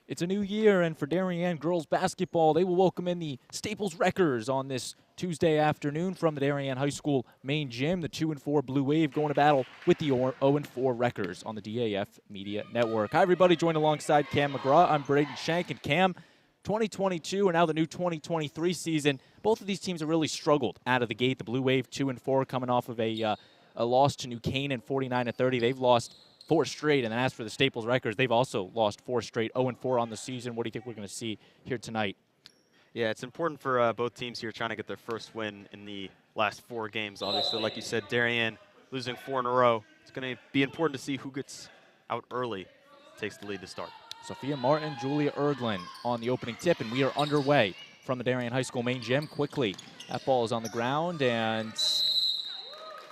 It's a new year, and for Darien girls basketball, they will welcome in the Staples Wreckers on this Tuesday afternoon from the Darien High School main gym. The 2-4 Blue Wave going to battle with the 0-4 Wreckers on the DAF Media Network. Hi, everybody. Joined alongside Cam McGraw. I'm Braden Shank, and Cam, 2022 and now the new 2023 season, both of these teams have really struggled out of the gate. The Blue Wave 2-4 coming off of a loss to New Canaan 49-30. They've lost 4 straight, and then as for the Staples Wreckers, they've also lost 4 straight, 0-4 on the season. What do you think we're going to see here tonight? Yeah, it's important for both teams here trying to get their first win in the last 4 games. Obviously, like you said, Darien losing 4 in a row. It's going to be important to see who gets out early, takes the lead to start. Sophia Martin, Julia Erdlin on the opening tip, and we are underway from the Darien High School main gym. Quickly, that ball is on the ground, and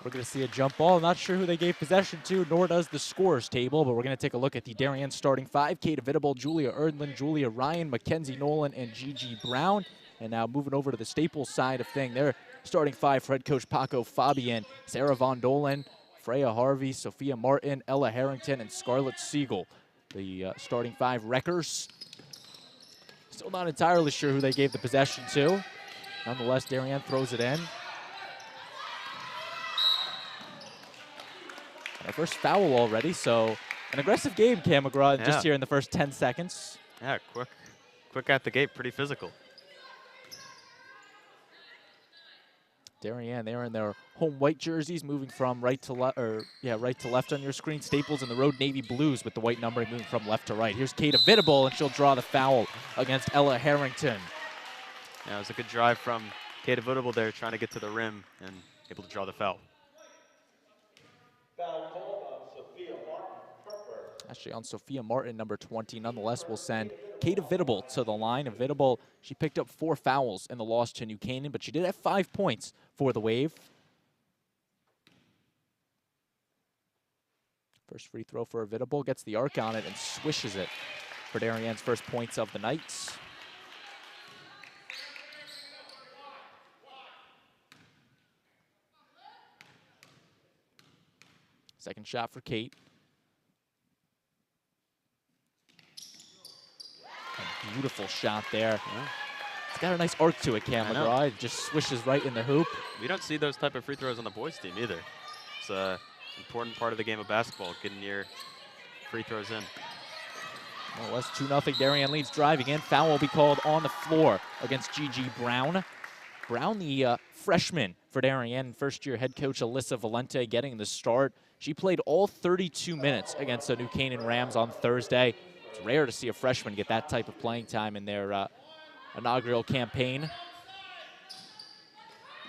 we're going to see a jump ball. Not sure who they gave possession to, nor does the scores table, but we're going to take a look at the Darien starting 5. Kate Vitable, Julia Erdlin, Julia Ryan, Mackenzie Nolan, and Gigi Brown. And now moving over to the Staples side of thing, their starting 5 for head coach Paco Fabian, Sarah Von Dolan, Freya Harvey, Sophia Martin, Ella Harrington, and Scarlett Siegel. The starting 5 Wreckers. Still not entirely sure who they gave the possession to. Nonetheless, Darien throws it in. Our first foul already, so an aggressive game, Cam McGraw, just here in the first 10 seconds. Yeah, quick at the gate, pretty physical. Darien, they're in their home white jerseys, moving from right to left, right to left on your screen. Staples in the road navy blues with the white numbering moving from left to right. Here's Kate Vitable, and she'll draw the foul against Ella Harrington. Yeah, it was a good drive from Kate Vitable there, trying to get to the rim and able to draw the foul. Actually on Sophia Martin, number 20. Nonetheless, we'll send Kate Vitable to the line. And Vitable, she picked up 4 fouls in the loss to New Canaan, but she did have 5 points for the Wave. First free throw for Vitable, gets the arc on it and swishes it for Darien's first points of the night. Second shot for Kate. A beautiful shot there. Yeah. It's got a nice arc to it, Cam McGraw. It just swishes right in the hoop. We don't see those type of free throws on the boys' team either. It's an important part of the game of basketball, getting your free throws in. Well, that's 2-0. Darien leads driving in. Foul will be called on the floor against Gigi Brown. Brown, the freshman for Darien, first-year head coach Alyssa Valente getting the start. She played all 32 minutes against the New Canaan Rams on Thursday. It's rare to see a freshman get that type of playing time in their inaugural campaign.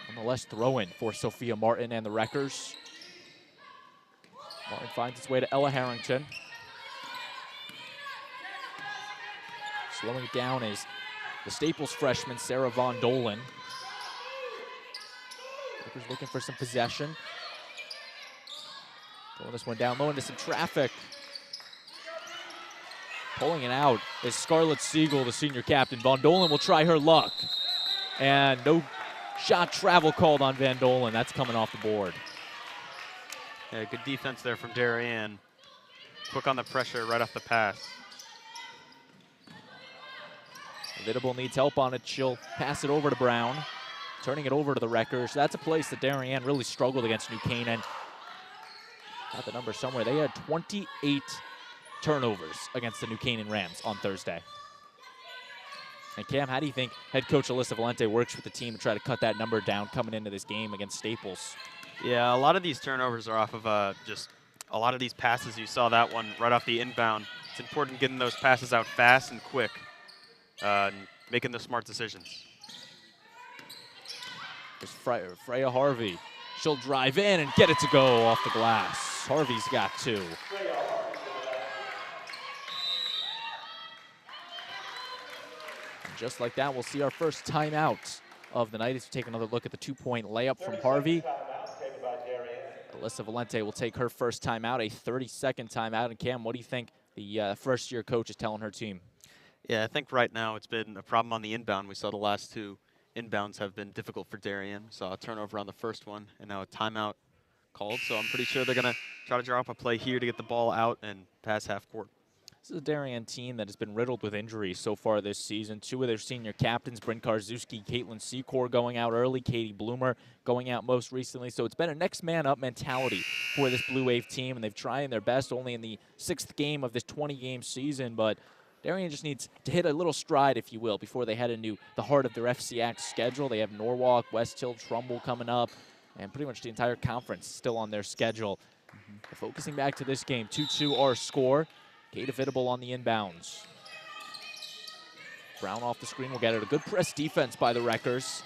Nonetheless, throw-in for Sophia Martin and the Wreckers. Martin finds its way to Ella Harrington. Slowing it down is the Staples freshman, Sarah Von Dolan. Wreckers looking for some possession. Throwing this one down low into some traffic. Pulling it out is Scarlett Siegel, the senior captain. Von Dolan will try her luck. And no shot travel called on Van Dolan. That's coming off the board. Yeah, good defense there from Darien. Quick on the pressure right off the pass. Vitable needs help on it. She'll pass it over to Brown. Turning it over to the Wreckers. That's a place that Darien really struggled against New Canaan. Got the number somewhere. They had 28 turnovers against the New Canaan Rams on Thursday. And Cam, how do you think head coach Alyssa Valente works with the team to try to cut that number down coming into this game against Staples? Yeah, a lot of these turnovers are off of just a lot of these passes. You saw that one right off the inbound. It's important getting those passes out fast and quick, making the smart decisions. There's Freya Harvey. She'll drive in and get it to go off the glass. Harvey's got 2. Just like that, we'll see our first timeout of the night as we take another look at the 2-point layup from Harvey. Alyssa Valente will take her first timeout, a 30-second timeout. And Cam, what do you think the first-year coach is telling her team? Yeah, I think right now it's been a problem on the inbound. We saw the last 2 inbounds have been difficult for Darien. We saw a turnover on the first one, and now a timeout called. So I'm pretty sure they're going to try to draw up a play here to get the ball out and pass half court. This is a Darien team that has been riddled with injuries so far this season. Two of their senior captains, Bryn Karzewski, Caitlin Secor, going out early, Katie Bloomer going out most recently. So it's been a next man up mentality for this Blue Wave team, and they've tried their best only in the 6th game of this 20-game season. But Darien just needs to hit a little stride, if you will, before they head into the heart of their FCX schedule. They have Norwalk, West Hill, Trumbull coming up, and pretty much the entire conference still on their schedule. Focusing back to this game, 2-2 our score. Kate Evitable on the inbounds. Brown off the screen will get it. A good press defense by the Wreckers.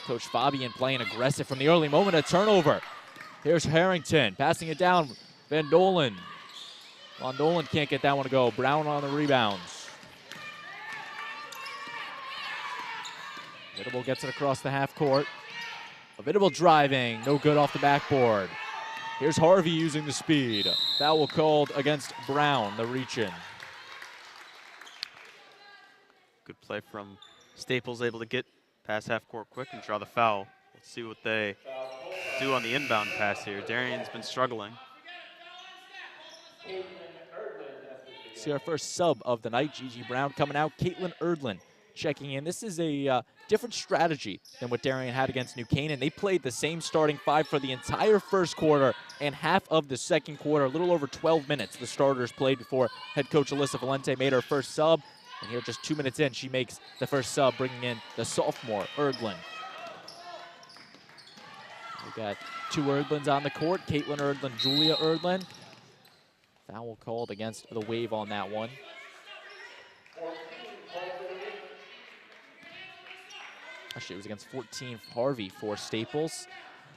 Coach Fabian playing aggressive from the early moment. A turnover. Here's Harrington passing it down. Van Dolen. Van Dolen can't get that one to go. Brown on the rebounds. Evitable gets it across the half court. Evitable driving. No good off the backboard. Here's Harvey using the speed. Foul called against Brown, the reach-in. Good play from Staples, able to get past half court quick and draw the foul. Let's see what they do on the inbound pass here. Darien's been struggling. See our first sub of the night, Gigi Brown coming out. Caitlin Erdlin checking in. This is a different strategy than what Darien had against New Canaan. They played the same starting 5 for the entire first quarter and half of the second quarter. A little over 12 minutes the starters played before head coach Alyssa Valente made her first sub. And here just 2 minutes in, she makes the first sub, bringing in the sophomore, Erdlin. We got 2 Erdlins on the court, Caitlin Erdlin, Julia Erdlin. Foul called against the Wave on that one. Actually, it was against 14 Harvey for Staples.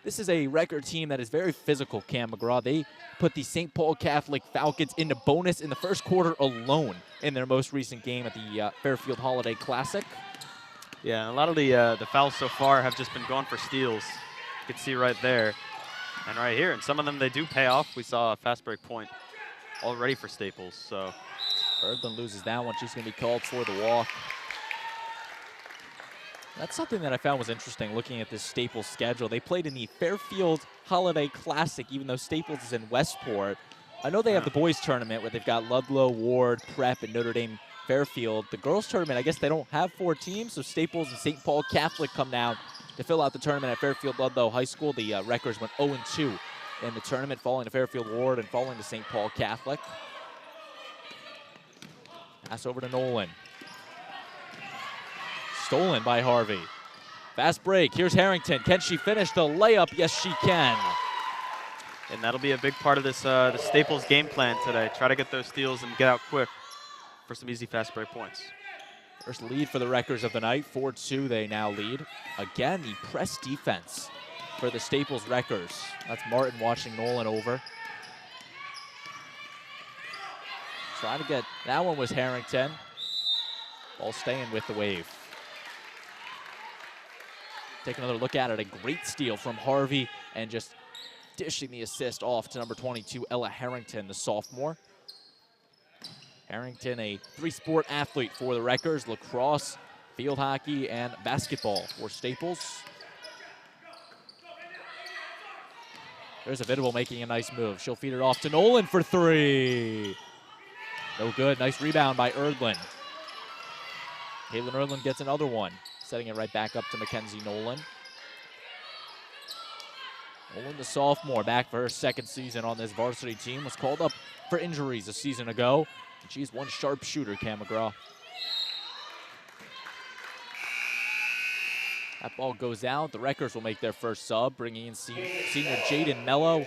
This is a record team that is very physical, Cam McGraw. They put the St. Paul Catholic Falcons into bonus in the first quarter alone in their most recent game at the Fairfield Holiday Classic. Yeah, a lot of the fouls so far have just been going for steals. You can see right there and right here. And some of them, they do pay off. We saw a fast break point already for Staples. So Erdlin loses that one. She's going to be called for the walk. That's something that I found was interesting looking at this Staples schedule. They played in the Fairfield Holiday Classic, even though Staples is in Westport. I know they have the boys tournament where they've got Ludlow, Ward, Prep, and Notre Dame Fairfield. The girls tournament, I guess they don't have 4 teams, so Staples and St. Paul Catholic come down to fill out the tournament at Fairfield Ludlow High School. The Wreckers went 0-2 in the tournament, falling to Fairfield Ward and falling to St. Paul Catholic. Pass over to Nolan. Stolen by Harvey. Fast break. Here's Harrington. Can she finish the layup? Yes, she can. And that'll be a big part of this the Staples game plan today. Try to get those steals and get out quick for some easy fast break points. First lead for the Wreckers of the night. 4-2 they now lead. Again, the press defense for the Staples Wreckers. That's Martin watching Nolan over. Trying to get, that one was Harrington. Ball staying with the Wave. Take another look at it. A great steal from Harvey and just dishing the assist off to number 22, Ella Harrington, the sophomore. Harrington, a 3-sport athlete for the Wreckers, lacrosse, field hockey, and basketball for Staples. There's Evitable making a nice move. She'll feed it off to Nolan for 3. No good. Nice rebound by Erdlin. Caitlin Erdlin gets another one, setting it right back up to Mackenzie Nolan. Nolan, the sophomore, back for her 2nd season on this varsity team, was called up for injuries a season ago. And she's one sharp shooter, Cam McGraw. That ball goes out. The Wreckers will make their first sub, bringing in senior Jaden Mello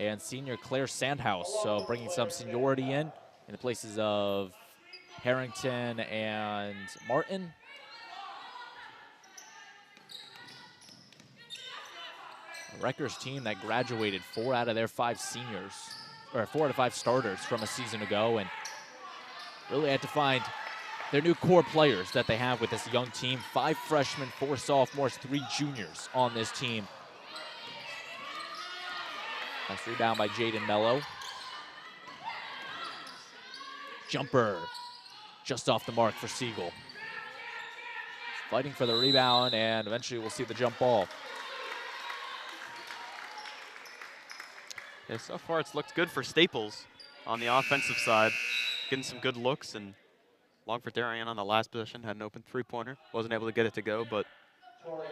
and senior Claire Sandhouse. So bringing some seniority in the places of Harrington and Martin. The Wreckers team that graduated 4 out of their 5 seniors, or 4 out of 5 starters from a season ago, and really had to find their new core players that they have with this young team. 5 freshmen, 4 sophomores, 3 juniors on this team. Nice rebound by Jaden Mello. Jumper just off the mark for Siegel. Fighting for the rebound, and eventually we'll see the jump ball. Yeah, so far it's looked good for Staples on the offensive side. getting some good looks, and long for Darien on the last possession. Had an open three-pointer. Wasn't able to get it to go, but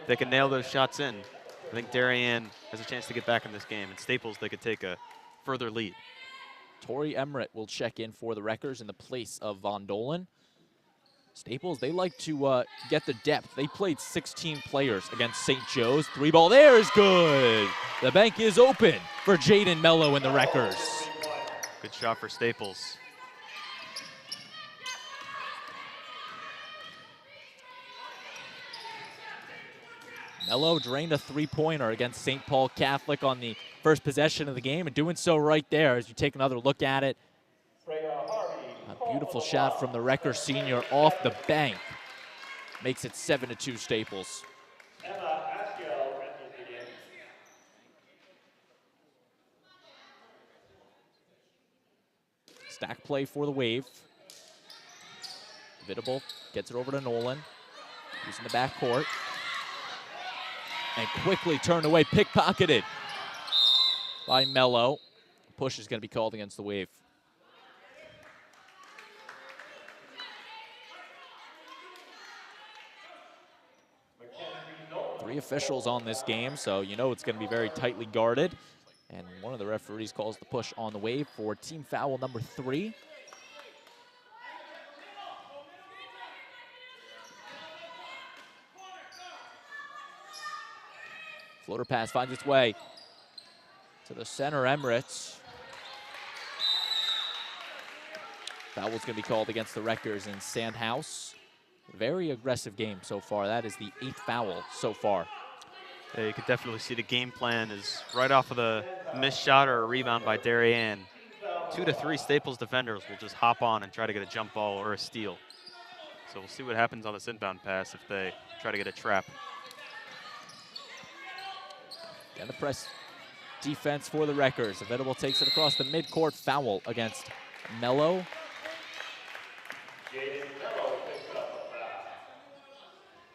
if they can nail those shots in, I think Darien has a chance to get back in this game. And Staples, they could take a further lead. Tori Emmerich will check in for the Wreckers in the place of Von Dolan. Staples, they like to get the depth. They played 16 players against St. Joe's. Three ball there is good. The bank is open for Jaden Mello and the Wreckers. Good shot for Staples. Mello drained a three-pointer against St. Paul Catholic on the first possession of the game, and doing so right there as you take another look at it. A beautiful shot from the Wreckers senior off the bank. Makes it 7-2 Staples. Stack play for the Wave. Vidable gets it over to Nolan. He's in the back court. And quickly turned away, pickpocketed by Mello. Push is going to be called against the Wave. Three officials on this game, so you know it's going to be very tightly guarded. And one of the referees calls the push on the Wave for team foul number 3. Floater pass finds its way to the center, Emirates. Foul's going to be called against the Wreckers in Sandhouse. Very aggressive game so far. That is the 8th foul so far. Yeah, you can definitely see the game plan is right off of the missed shot or a rebound by Darien. 2 to 3 Staples defenders will just hop on and try to get a jump ball or a steal. So we'll see what happens on this inbound pass if they try to get a trap. And the press defense for the Wreckers. Available takes it across the midcourt. Foul against Mello. Jaden Mello picks up a foul.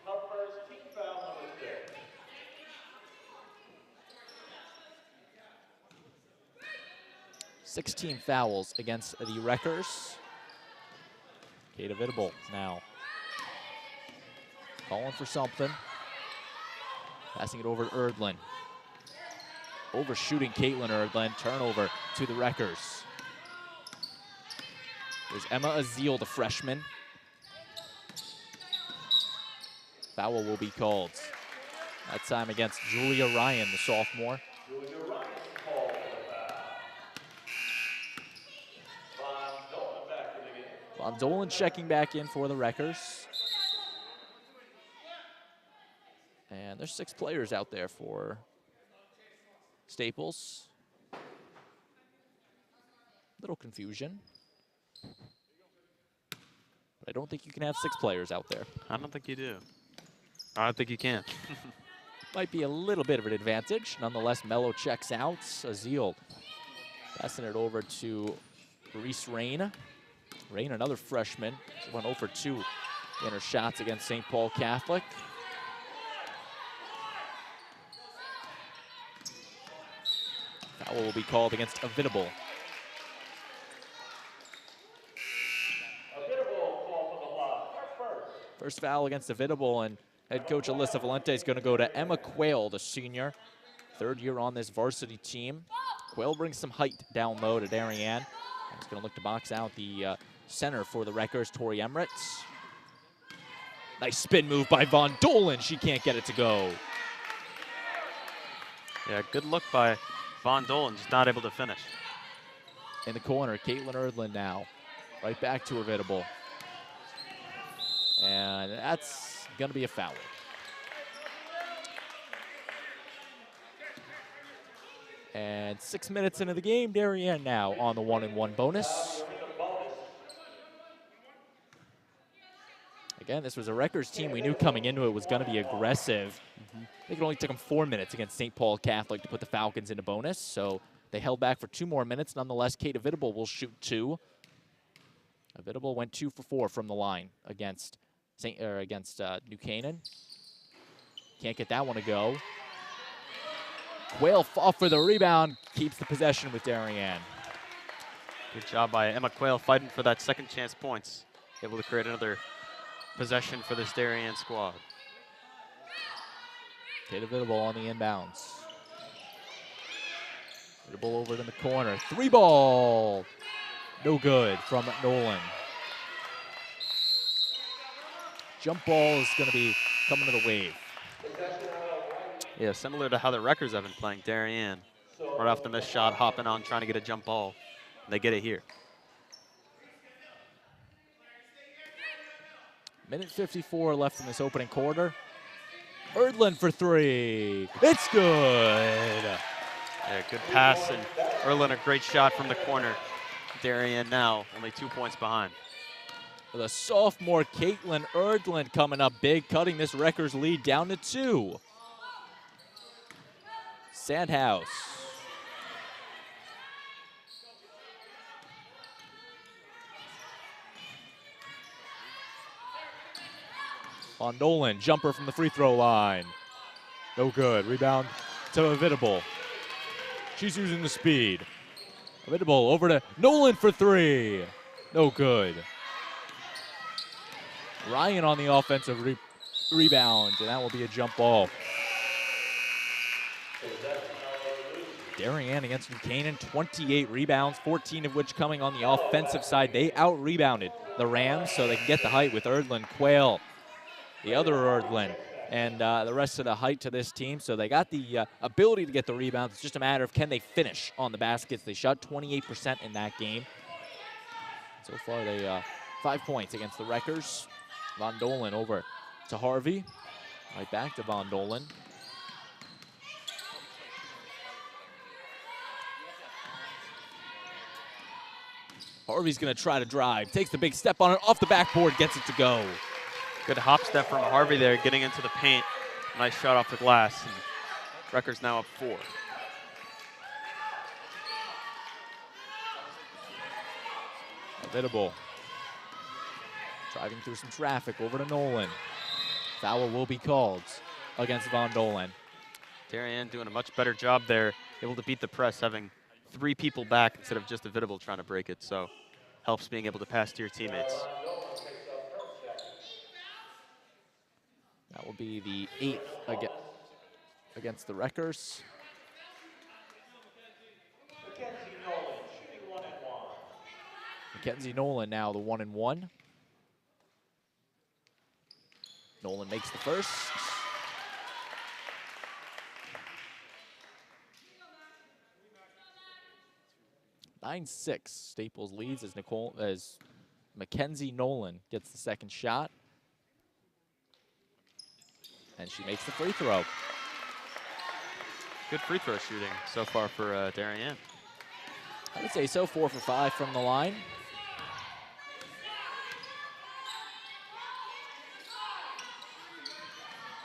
Numbers, team foul number 6. 16 fouls against the Wreckers. Kate Vidable now calling for something. Passing it over to Erdlin. Overshooting Caitlin Erdlin. Turnover to the Wreckers. There's Emma Azil, the freshman. Foul will be called. That time against Julia Ryan, the sophomore. Julia Ryan called for the foul. Von Dolan back in the game. Von Dolan checking back in for the Wreckers. And there's 6 players out there for Staples. Little confusion. But I don't think you can have 6 players out there. I don't think you do. I don't think you can. Might be a little bit of an advantage. Nonetheless, Mello checks out. Azil passing it over to Reese Rain. Rain, another freshman. She went 0 for 2 in her shots against St. Paul Catholic. Foul will be called against Avidable. First foul against Avidable, and head coach Alyssa Valente is going to go to Emma Quayle, the senior. 3rd year on this varsity team. Quayle brings some height down low to Darien. He's going to look to box out the center for the Wreckers, Tori Emmerich. Nice spin move by Von Dolan. She can't get it to go. Yeah, good look by Von Dolan, just not able to finish. In the corner, Caitlin Erdlin now. Right back to Avidable. And that's going to be a foul. And 6 minutes into the game, Darien now on the 1-and-1 bonus. Again, this was a Wreckers team we knew coming into it was going to be aggressive. I think it only took them 4 minutes against St. Paul Catholic to put the Falcons into bonus, so they held back for 2 more minutes. Nonetheless, Kate Avidable will shoot 2. Avidable went 2 for 4 from the line against New Canaan. Can't get that one to go. Quayle fought for the rebound, keeps the possession with Darien. Good job by Emma Quayle fighting for that second chance points. Able to create another possession for this Darien squad. Kate Vidable on the inbounds. Vidable over in the corner. 3-ball. No good from Nolan. Jump ball is going to be coming to the wave. Yeah, similar to how the Wreckers have been playing. Darien, right off the missed shot, hopping on, trying to get a jump ball. And they get it here. Minute 54 left in this opening quarter. Erdlin for 3. It's good. Yeah, good pass, and Erlin a great shot from the corner. Darien now only 2 points behind. The sophomore Caitlin Erdlin coming up big, cutting this Wreckers lead down to 2. Sandhouse. On Nolan, jumper from the free throw line. No good. Rebound to Avidable. She's using the speed. Avidable over to Nolan for 3. No good. Ryan on the offensive rebound, and that will be a jump ball. Darien against New Canaan, 28 rebounds, 14 of which coming on the offensive side. They out-rebounded the Rams, so they can get the height with Erdlin, Quayle, the other Erdlin, and the rest of the height to this team. So they got the ability to get the rebounds. It's just a matter of can they finish on the baskets. They shot 28% in that game. So far, they 5 points against the Wreckers. Von Dolan over to Harvey. Right back to Von Dolan. Harvey's going to try to drive. Takes the big step on it. Off the backboard. Gets it to go. Good hop step from Harvey there, getting into the paint. Nice shot off the glass. And Wreckers now up 4. Avidable. Driving through some traffic over to Nolan. Foul will be called against Von Dolan. Darien doing a much better job there, able to beat the press, having 3 people back instead of just Avidable trying to break it. So helps being able to pass to your teammates. That will be the 8th against the Wreckers. Mackenzie Nolan now the 1-1. Nolan makes the first. (9-6). Staples leads as Mackenzie Nolan gets the second shot. And she makes the free throw. Good free throw shooting so far for Darien. I would say so, 4 for 5 from the line.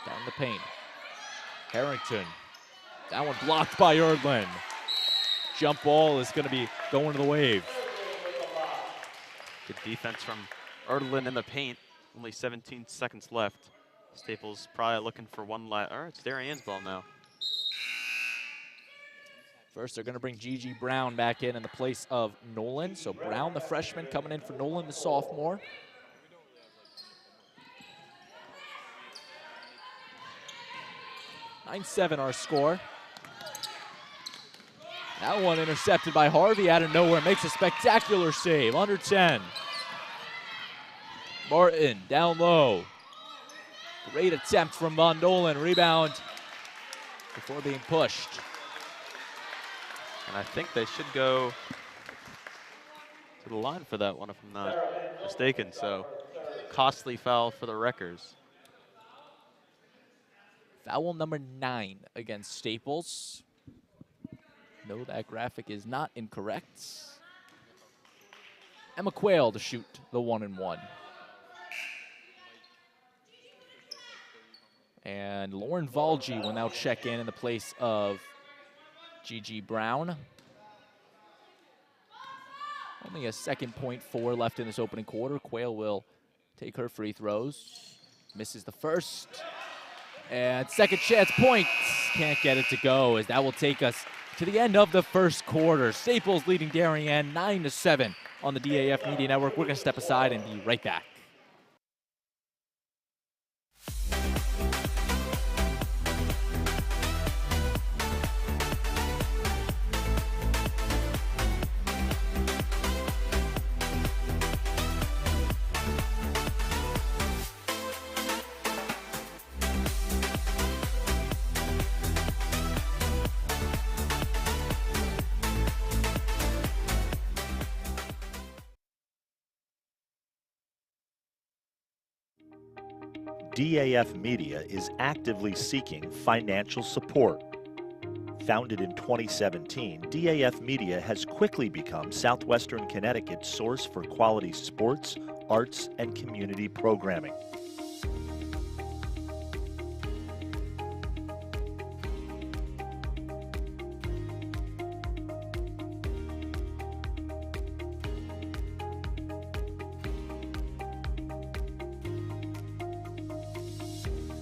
Down the paint. Harrington. That one blocked by Erdlin. Jump ball is going to be going to the wave. Good defense from Erdlin in the paint. Only 17 seconds left. Staples probably looking for one last. All right, it's Darien's ball now. First, they're going to bring Gigi Brown back in the place of Nolan. So Brown, the freshman, coming in for Nolan, the sophomore. (9-7) our score. That one intercepted by Harvey out of nowhere. Makes a spectacular save. Under 10. Martin down low. Great attempt from Von Dolan. Rebound before being pushed. And I think they should go to the line for that one if I'm not mistaken. So costly foul for the Wreckers. Foul number 9 against Staples. No, that graphic is not incorrect. Emma Quayle to shoot the 1-1. And Lauren Valgi will now check in the place of Gigi Brown. Only a second .4 left in this opening quarter. Quayle will take her free throws. Misses the first. And second chance points. Can't get it to go, as that will take us to the end of the first quarter. Staples leading Darien 9-7 on the DAF Media Network. We're going to step aside and be right back. DAF Media is actively seeking financial support. Founded in 2017, DAF Media has quickly become Southwestern Connecticut's source for quality sports, arts, and community programming.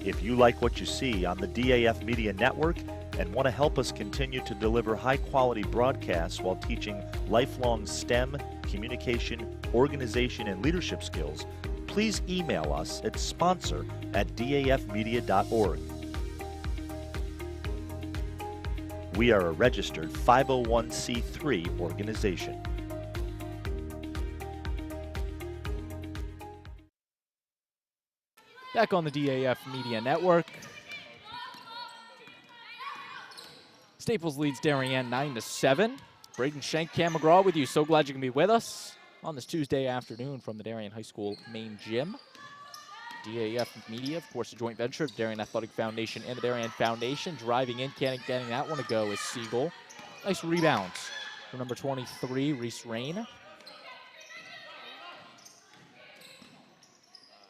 If you like what you see on the DAF Media Network and want to help us continue to deliver high-quality broadcasts while teaching lifelong STEM, communication, organization, and leadership skills, please email us at sponsor@dafmedia.org. We are a registered 501c3 organization. Back on the DAF Media Network. Staples leads Darien 9-7. Braden Schenk, Cam McGraw with you. So glad you can be with us on this Tuesday afternoon from the Darien High School Main Gym. DAF Media, of course, a joint venture of Darien Athletic Foundation and the Darien Foundation. Driving in, getting that one to go is Siegel. Nice rebounds for number 23, Reese Rain.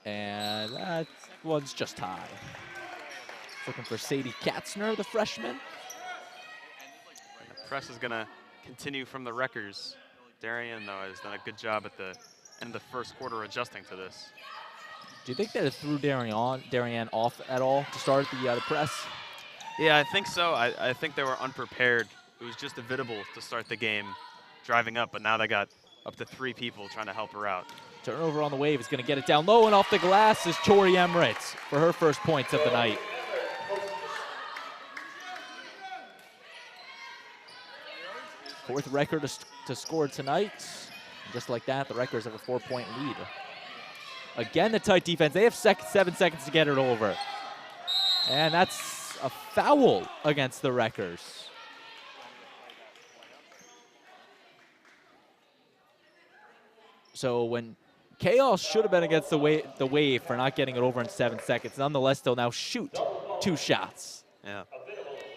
And that one's just high. Looking for Sadie Katzner, the freshman. And the press is going to continue from the Wreckers. Darien, though, has done a good job at the end of the first quarter adjusting to this. Do you think that it threw Darien off at all to start the press? Yeah, I think so. I think they were unprepared. It was just inevitable to start the game driving up, but now they got up to 3 people trying to help her out. Turnover on the wave is going to get it down low, and off the glass is Tori Emirates for her first points of the night. Fourth record to score tonight. And just like that, the Wreckers have a 4-point lead. Again, the tight defense. They have 7 seconds to get it over. And that's a foul against the Wreckers. So when Chaos should have been against the wave for not getting it over in 7 seconds. Nonetheless, they'll now shoot 2 shots. Yeah.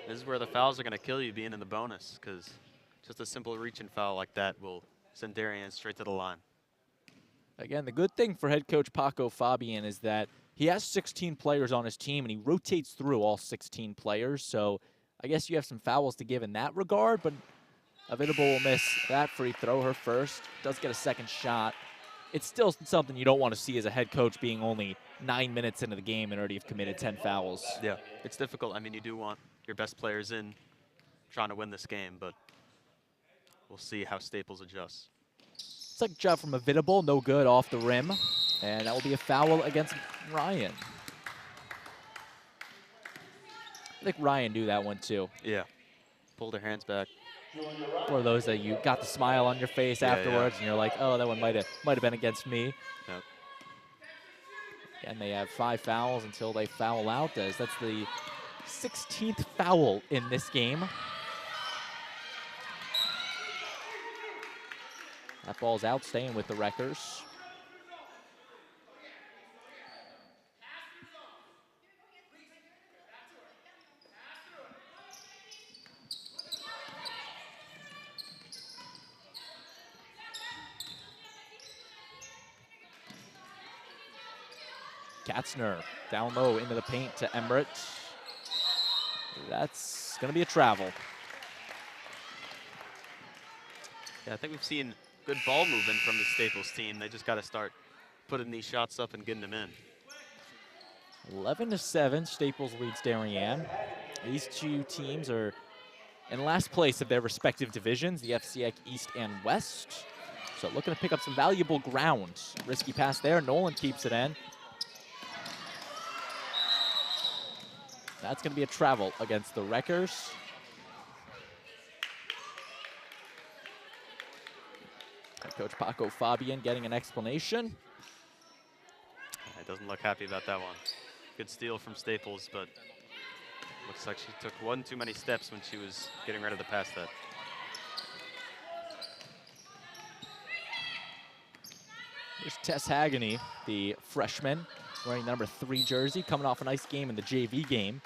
This is where the fouls are going to kill you being in the bonus, because just a simple reach and foul like that will send Darien straight to the line. Again, the good thing for head coach Paco Fabian is that he has 16 players on his team, and he rotates through all 16 players. So I guess you have some fouls to give in that regard, but Avidable will miss that free throw, her first. Does get a second shot. It's still something you don't want to see as a head coach, being only 9 minutes into the game and already have committed 10 fouls. Yeah, it's difficult. I mean, you do want your best players in trying to win this game, but we'll see how Staples adjusts. Second shot from Avidable, no good, off the rim. And that will be a foul against Ryan. I think Ryan knew that one too. Yeah, pulled her hands back. Or those that you got the smile on your face afterwards, and you're like, oh, that one might have been against me. Yep. And they have 5 fouls until they foul out. That's the 16th foul in this game. That ball's out, staying with the Wreckers. Katzner down low into the paint to Emmerich. That's going to be a travel. Yeah, I think we've seen good ball movement from the Staples team. They just got to start putting these shots up and getting them in. 11-7, Staples leads Darien. These two teams are in last place of their respective divisions, the FCX East and West. So looking to pick up some valuable ground. Risky pass there. Nolan keeps it in. That's going to be a travel against the Wreckers. Coach Paco Fabian getting an explanation. He doesn't look happy about that one. Good steal from Staples, but looks like she took one too many steps when she was getting ready to pass that. Here's Tess Hagany, the freshman, wearing the number 3 jersey, coming off a nice game in the JV game.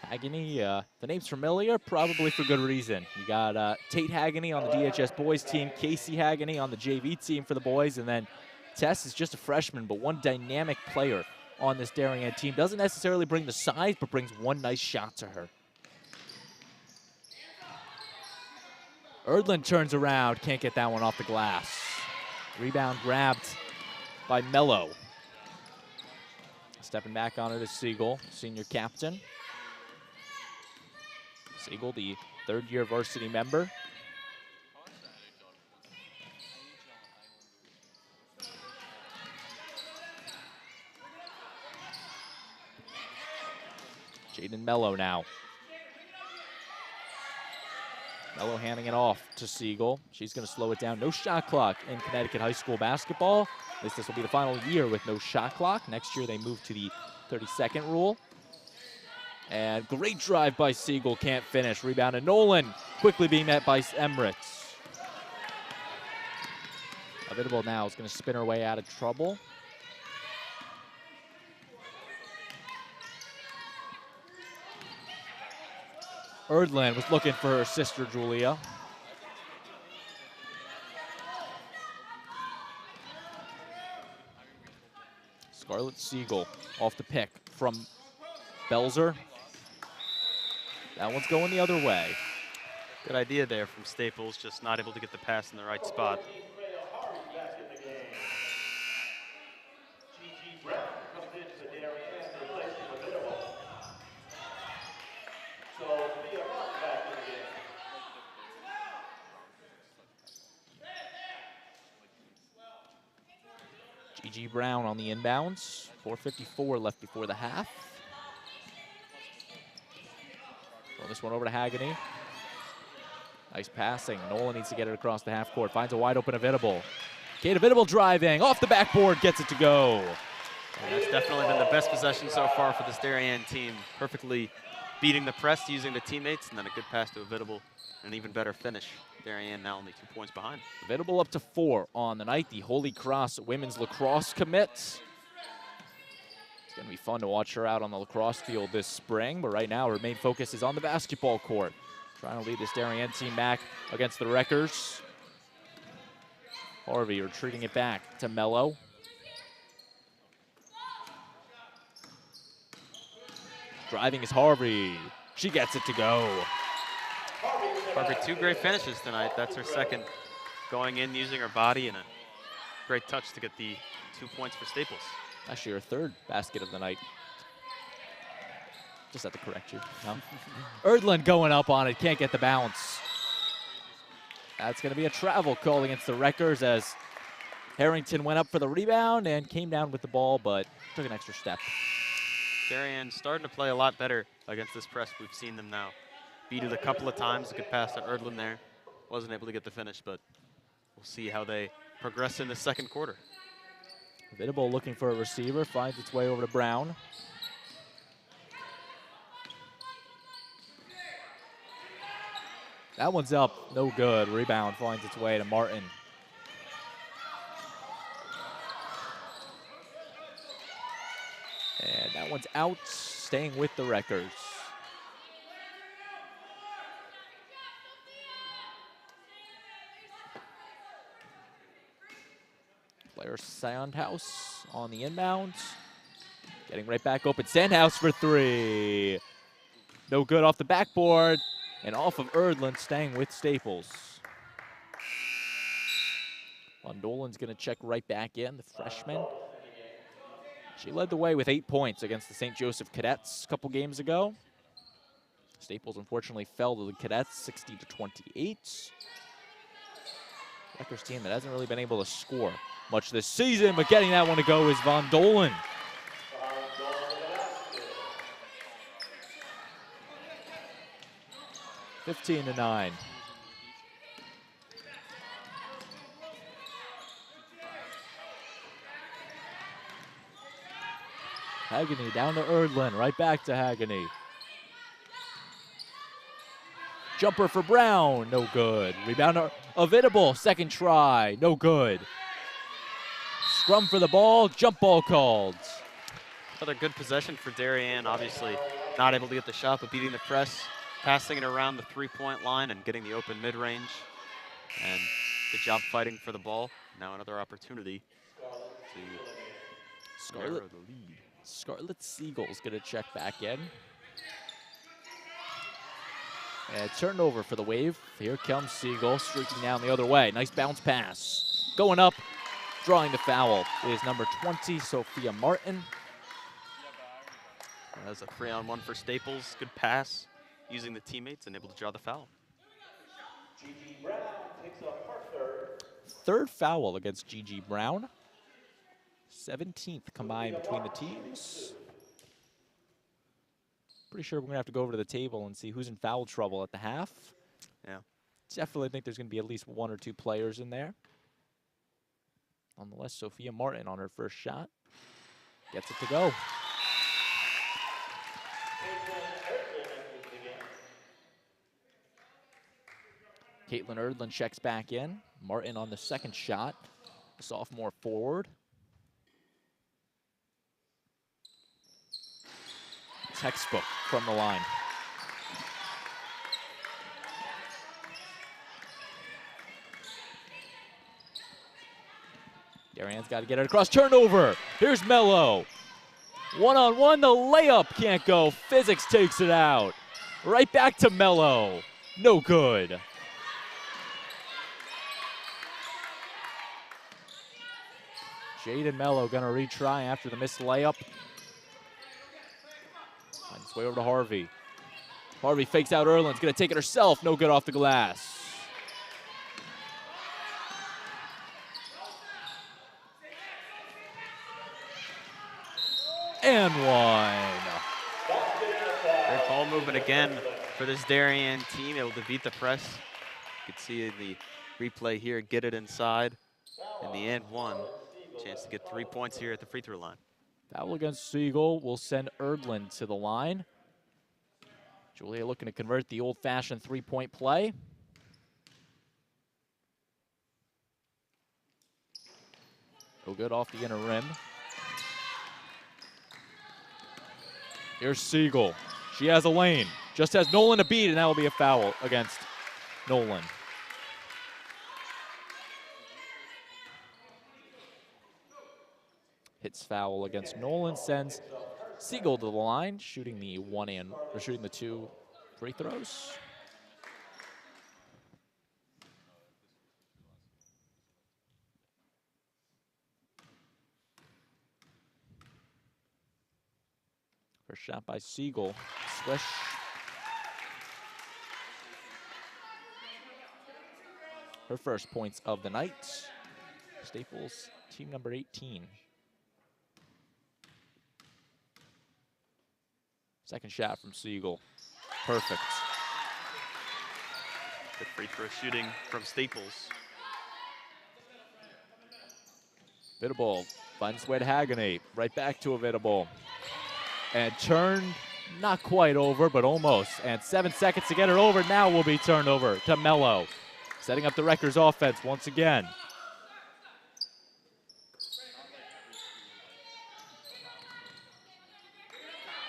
Hagany, the name's familiar, probably for good reason. You got Tate Hagany on the DHS boys team, Casey Hagany on the JV team for the boys, and then Tess is just a freshman, but one dynamic player on this Darien team. Doesn't necessarily bring the size, but brings one nice shot to her. Erdlin turns around, can't get that one off the glass. Rebound grabbed by Mello. Stepping back on it is Siegel, senior captain. Siegel, the third-year varsity member. Jaden Mello now. Mello handing it off to Siegel. She's going to slow it down. No shot clock in Connecticut high school basketball. At least this will be the final year with no shot clock. Next year they move to the 30-second rule. And great drive by Siegel, can't finish. Rebound to Nolan, quickly being met by Emirates. Avidable now is going to spin her way out of trouble. Erdlin was looking for her sister, Julia. Scarlett Siegel off the pick from Belzer. That one's going the other way. Good idea there from Staples, just not able to get the pass in the right spot. G.G. Brown on the inbounds. 4:54 left before the half. Throw this one over to Hagany. Nice passing. Nolan needs to get it across the half court. Finds a wide open Avidable. Kate Avidable driving. Off the backboard. Gets it to go. And that's definitely been the best possession so far for this Darien team. Perfectly beating the press, using the teammates, and then a good pass to Avidable. An even better finish. Darien now only 2 points behind. Avidable up to 4 on the night. The Holy Cross women's lacrosse commit. It's going to be fun to watch her out on the lacrosse field this spring, but right now her main focus is on the basketball court. Trying to lead this Darien team back against the Wreckers. Harvey retreating it back to Mello. Driving is Harvey. She gets it to go. Harvey, 2 great finishes tonight. That's her second. Going in, using her body, and a great touch to get the 2 points for Staples. Actually, her third basket of the night. Just had to correct you. No? Erdlin going up on it, can't get the bounce. That's going to be a travel call against the Wreckers as Harrington went up for the rebound and came down with the ball, but took an extra step. Darien starting to play a lot better against this press. We've seen them now. Beat it a couple of times. A good pass to Erdlin there. Wasn't able to get the finish, but we'll see how they progress in the second quarter. Avidable looking for a receiver, finds its way over to Brown. That one's up, no good. Rebound finds its way to Martin. And that one's out, staying with the Wreckers. Blair Sandhouse on the inbound. Getting right back open. Sandhouse for 3. No good off the backboard. And off of Erdlin, staying with Staples. Dolan's going to check right back in, the freshman. She led the way with 8 points against the St. Joseph Cadets a couple games ago. Staples unfortunately fell to the Cadets 60-28. Rutgers team that hasn't really been able to score much this season, but getting that one to go is Von Dolan. 15-9. Hageney down to Erdlin, right back to Hageney. Jumper for Brown, no good. Rebound to Avidable, second try, no good. Scrum for the ball, jump ball called. Another good possession for Darien, obviously not able to get the shot, but beating the press, passing it around the three-point line and getting the open mid-range. And good job fighting for the ball. Now another opportunity to narrow the lead. Scarlet Seagull's gonna check back in. And turnover for the Wave. Here comes Siegel streaking down the other way. Nice bounce pass. Going up, drawing the foul is number 20, Sophia Martin. That's a 3-on-1 for Staples. Good pass, using the teammates and able to draw the foul. Gigi Brown picks up her third. Third foul against Gigi Brown. 17th combined between the teams. Pretty sure we're gonna have to go over to the table and see who's in foul trouble at the half. Yeah. Definitely think there's gonna be at least 1 or 2 players in there. Nonetheless, Sophia Martin on her first shot gets it to go. Caitlin Erdlin checks back in. Martin on the second shot. The sophomore forward. Textbook from the line. Darien's got to get it across. Turnover. Here's Mello. One-on-one, the layup can't go. Physics takes it out. Right back to Mello. No good. Jaden Mello gonna retry after the missed layup. Finds its way over to Harvey. Harvey fakes out Erlin's gonna take it herself. No good off the glass. And one. Great ball movement again for this Darien team, able to beat the press. You can see in the replay here, get it inside. In the end, one. Chance to get 3 points here at the free throw line. Foul against Siegel will send Erdlin to the line. Julia looking to convert the old-fashioned three-point play. No good off the inner rim. Here's Siegel. She has a lane. Just has Nolan to beat, and that will be a foul against Nolan. Hits foul against Nolan, sends Siegel to the line, shooting the 2 free throws. First shot by Siegel, swish. Her first points of the night. Staples, team number 18. Second shot from Siegel. Perfect. Good free throw shooting from Staples. Avidable finds its way to Hageney. Right back to Avidable. And turned, not quite over, but almost. And 7 seconds to get it over. Now will be turned over to Mello. Setting up the Rutgers offense once again.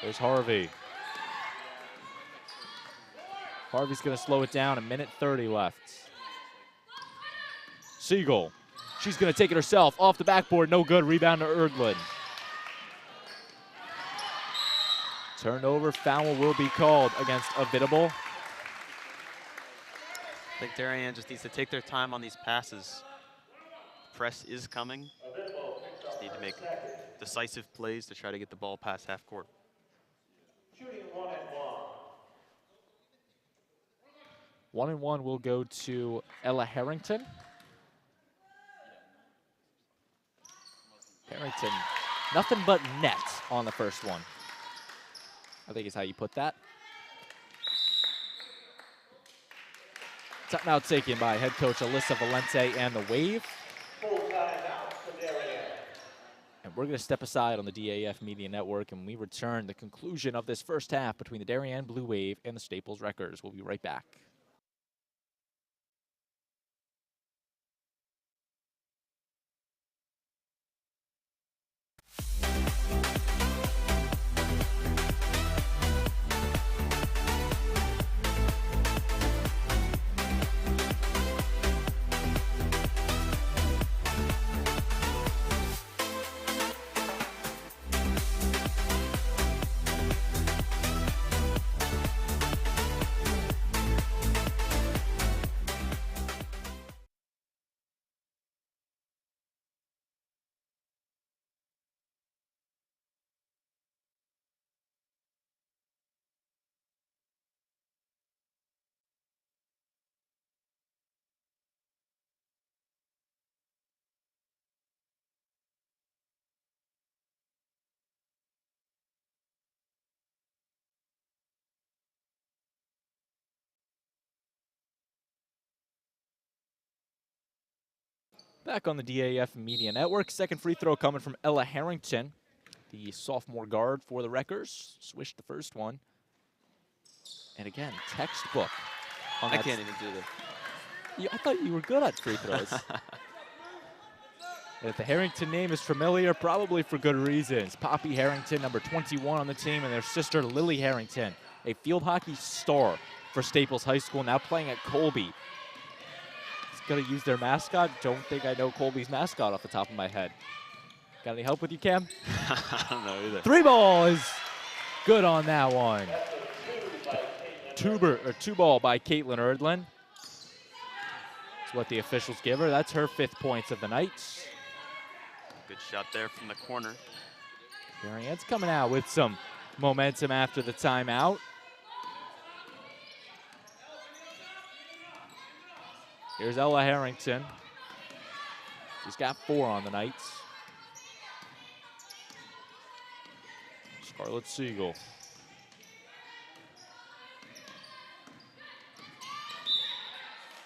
There's Harvey. Harvey's gonna slow it down, 1:30 left. Siegel, she's gonna take it herself, off the backboard, no good, rebound to Erdlin. Turnover, foul will be called against Avidable. I think Darien just needs to take their time on these passes. Press is coming. Just need to make decisive plays to try to get the ball past half court. Shooting 1-1. 1-1 will go to Ella Harrington. Harrington, nothing but net on the first one, I think is how you put that. Timeout taken by head coach Alyssa Valente and the Wave. Full timeout for Darien. And we're going to step aside on the DAF Media Network, and when we return, the conclusion of this first half between the Darien Blue Wave and the Staples Wreckers. We'll be right back. Back on the DAF Media Network. Second free throw coming from Ella Harrington, the sophomore guard for the Wreckers. Swished the first one. And again, textbook. On I that can't even do this. I thought you were good at free throws. And if the Harrington name is familiar, probably for good reasons. Poppy Harrington, number 21 on the team, and their sister Lily Harrington, a field hockey star for Staples High School, now playing at Colby. Going to use their mascot. Don't think I know Colby's mascot off the top of my head. Got any help with you, Cam? I don't know either. Three ball is good on that one. Two ball by Caitlin Erdlin. That's what the officials give her. That's her 5th points of the night. Good shot there from the corner. Darien's coming out with some momentum after the timeout. Here's Ella Harrington. She's got 4 on the night. Scarlett Siegel.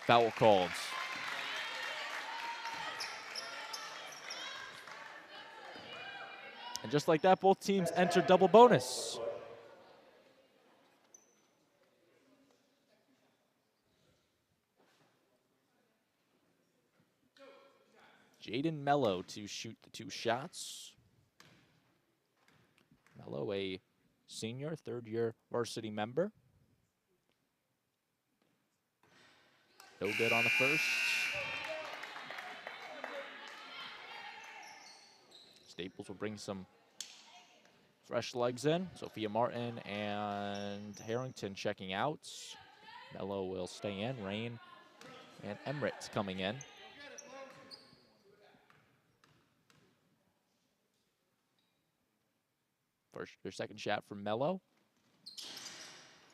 Foul called. And just like that, both teams enter double bonus. Jaden Mello to shoot the 2 shots. Mello, a senior, 3rd-year varsity member. No good on the first. Staples will bring some fresh legs in. Sophia Martin and Harrington checking out. Mello will stay in. Rain and Emirates coming in. Their second shot from Mello.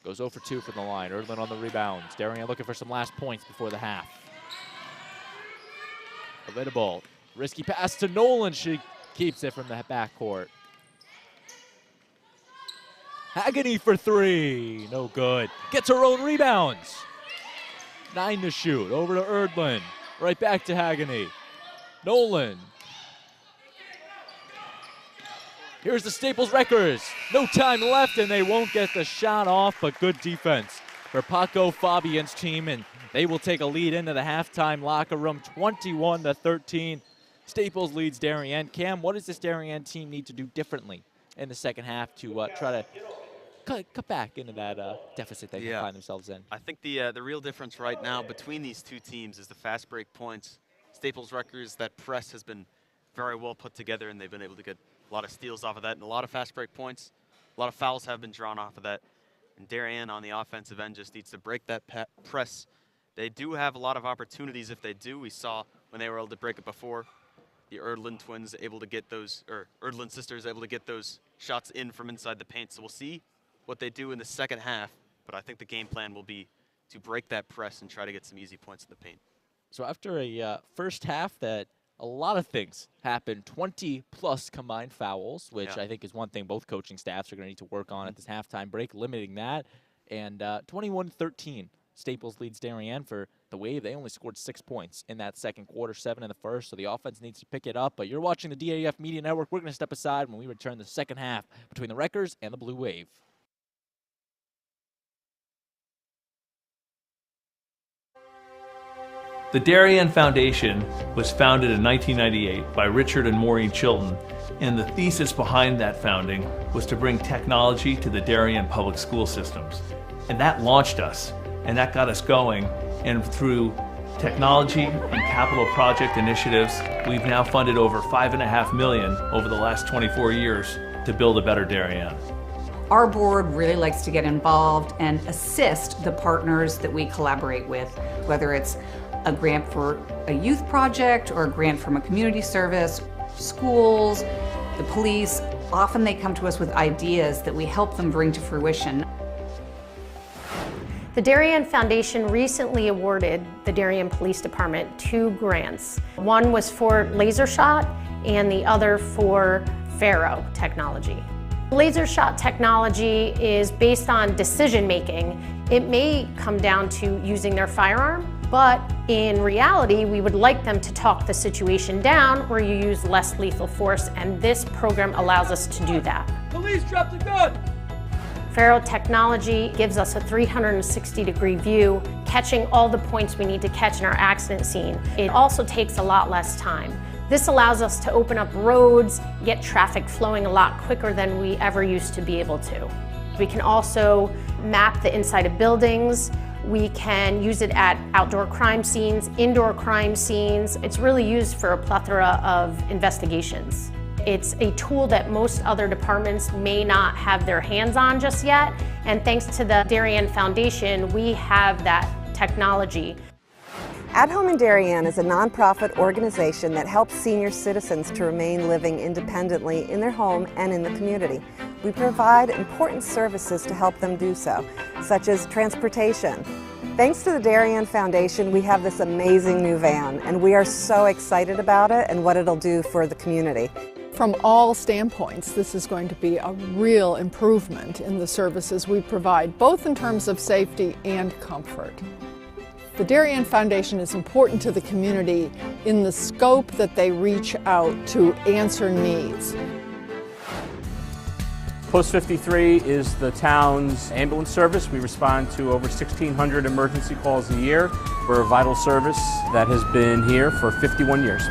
Goes 0 for 2 from the line. Erdlin on the rebounds. Darien looking for some last points before the half. Available. Risky pass to Nolan. She keeps it from the backcourt. Haggany for 3. No good. Gets her own rebounds. 9 to shoot. Over to Erdlin. Right back to Haggany. Nolan. Here's the Staples Wreckers. No time left, and they won't get the shot off, but good defense for Paco Fabian's team, and they will take a lead into the halftime locker room, 21-13. Staples leads Darien. Cam, what does this Darien team need to do differently in the second half to try to cut back into that deficit they can find themselves in? I think the real difference right now between these two teams is the fast break points. Staples Wreckers, that press has been very well put together, and they've been able to get a lot of steals off of that and a lot of fast break points. A lot of fouls have been drawn off of that. And Darien on the offensive end just needs to break that press. They do have a lot of opportunities if they do. We saw when they were able to break it before. The Erdlin twins able to get those, or Erdlin sisters able to get those shots in from inside the paint. So we'll see what they do in the second half. But I think the game plan will be to break that press and try to get some easy points in the paint. So after a first half that a lot of things happened, 20-plus combined fouls, which I think is one thing both coaching staffs are going to need to work on at this halftime break, limiting that. And 21-13, Staples leads Darien. For the Wave, they only scored 6 points in that second quarter, 7 in the first, so the offense needs to pick it up. But you're watching the DAF Media Network. We're going to step aside when we return the second half between the Wreckers and the Blue Wave. The Darien Foundation was founded in 1998 by Richard and Maureen Chilton, and the thesis behind that founding was to bring technology to the Darien public school systems. And that launched us, and that got us going, and through technology and capital project initiatives, we've now funded over $5.5 million over the last 24 years to build a better Darien. Our board really likes to get involved and assist the partners that we collaborate with, whether it's a grant for a youth project or a grant from a community service, schools, the police. Often they come to us with ideas that we help them bring to fruition. The Darien Foundation recently awarded the Darien Police Department 2 grants. One was for laser shot and the other for Faro technology. Laser shot technology is based on decision making. It may come down to using their firearm, but in reality, we would like them to talk the situation down where you use less lethal force, and this program allows us to do that. Police, drop the gun! Faro technology gives us a 360-degree view, catching all the points we need to catch in our accident scene. It also takes a lot less time. This allows us to open up roads, get traffic flowing a lot quicker than we ever used to be able to. We can also map the inside of buildings. We can use it at outdoor crime scenes, indoor crime scenes. It's really used for a plethora of investigations. It's a tool that most other departments may not have their hands on just yet, and thanks to the Darien Foundation, we have that technology. At Home in Darien is a nonprofit organization that helps senior citizens to remain living independently in their home and in the community. We provide important services to help them do so, such as transportation. Thanks to the Darien Foundation, we have this amazing new van, and we are so excited about it and what it'll do for the community. From all standpoints, this is going to be a real improvement in the services we provide, both in terms of safety and comfort. The Darien Foundation is important to the community in the scope that they reach out to answer needs. Post 53 is the town's ambulance service. We respond to over 1,600 emergency calls a year. We're a vital service that has been here for 51 years.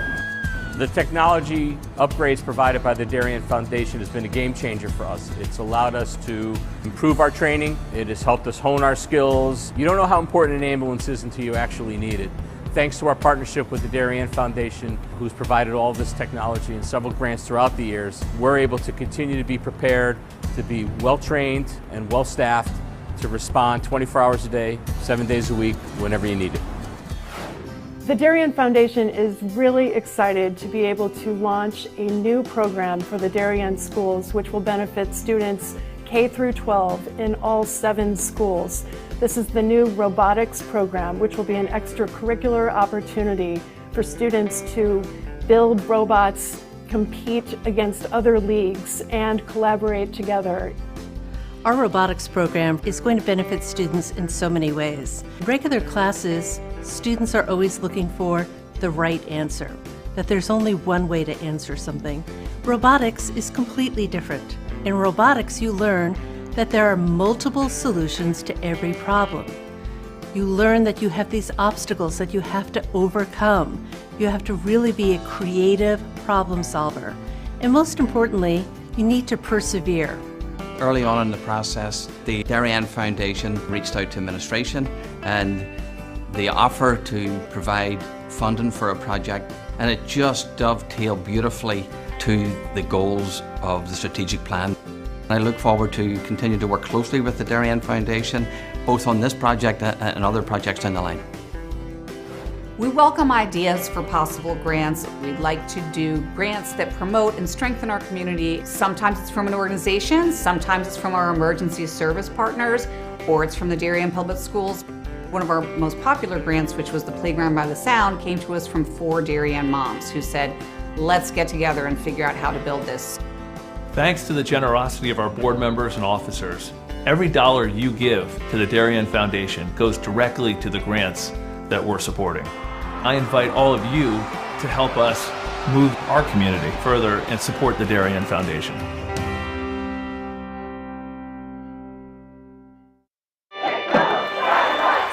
The technology upgrades provided by the Darien Foundation has been a game changer for us. It's allowed us to improve our training. It has helped us hone our skills. You don't know how important an ambulance is until you actually need it. Thanks to our partnership with the Darien Foundation, who's provided all of this technology and several grants throughout the years, we're able to continue to be prepared, to be well-trained and well-staffed, to respond 24 hours a day, 7 days a week, whenever you need it. The Darien Foundation is really excited to be able to launch a new program for the Darien schools, which will benefit students K through 12 in all 7 schools. This is the new robotics program, which will be an extracurricular opportunity for students to build robots, compete against other leagues, and collaborate together. Our robotics program is going to benefit students in so many ways. In regular classes, students are always looking for the right answer, that there's only one way to answer something. Robotics is completely different. In robotics, you learn that there are multiple solutions to every problem. You learn that you have these obstacles that you have to overcome. You have to really be a creative problem solver. And most importantly, you need to persevere. Early on in the process, the Darien Foundation reached out to administration and they offered to provide funding for a project, and it just dovetailed beautifully to the goals of the strategic plan. I look forward to continue to work closely with the Darien Foundation, both on this project and other projects down the line. We welcome ideas for possible grants. We'd like to do grants that promote and strengthen our community. Sometimes it's from an organization, sometimes it's from our emergency service partners, or it's from the Darien Public Schools. One of our most popular grants, which was the Playground by the Sound, came to us from 4 Darien moms who said, let's get together and figure out how to build this. Thanks to the generosity of our board members and officers, every dollar you give to the Darien Foundation goes directly to the grants that we're supporting. I invite all of you to help us move our community further and support the Darien Foundation.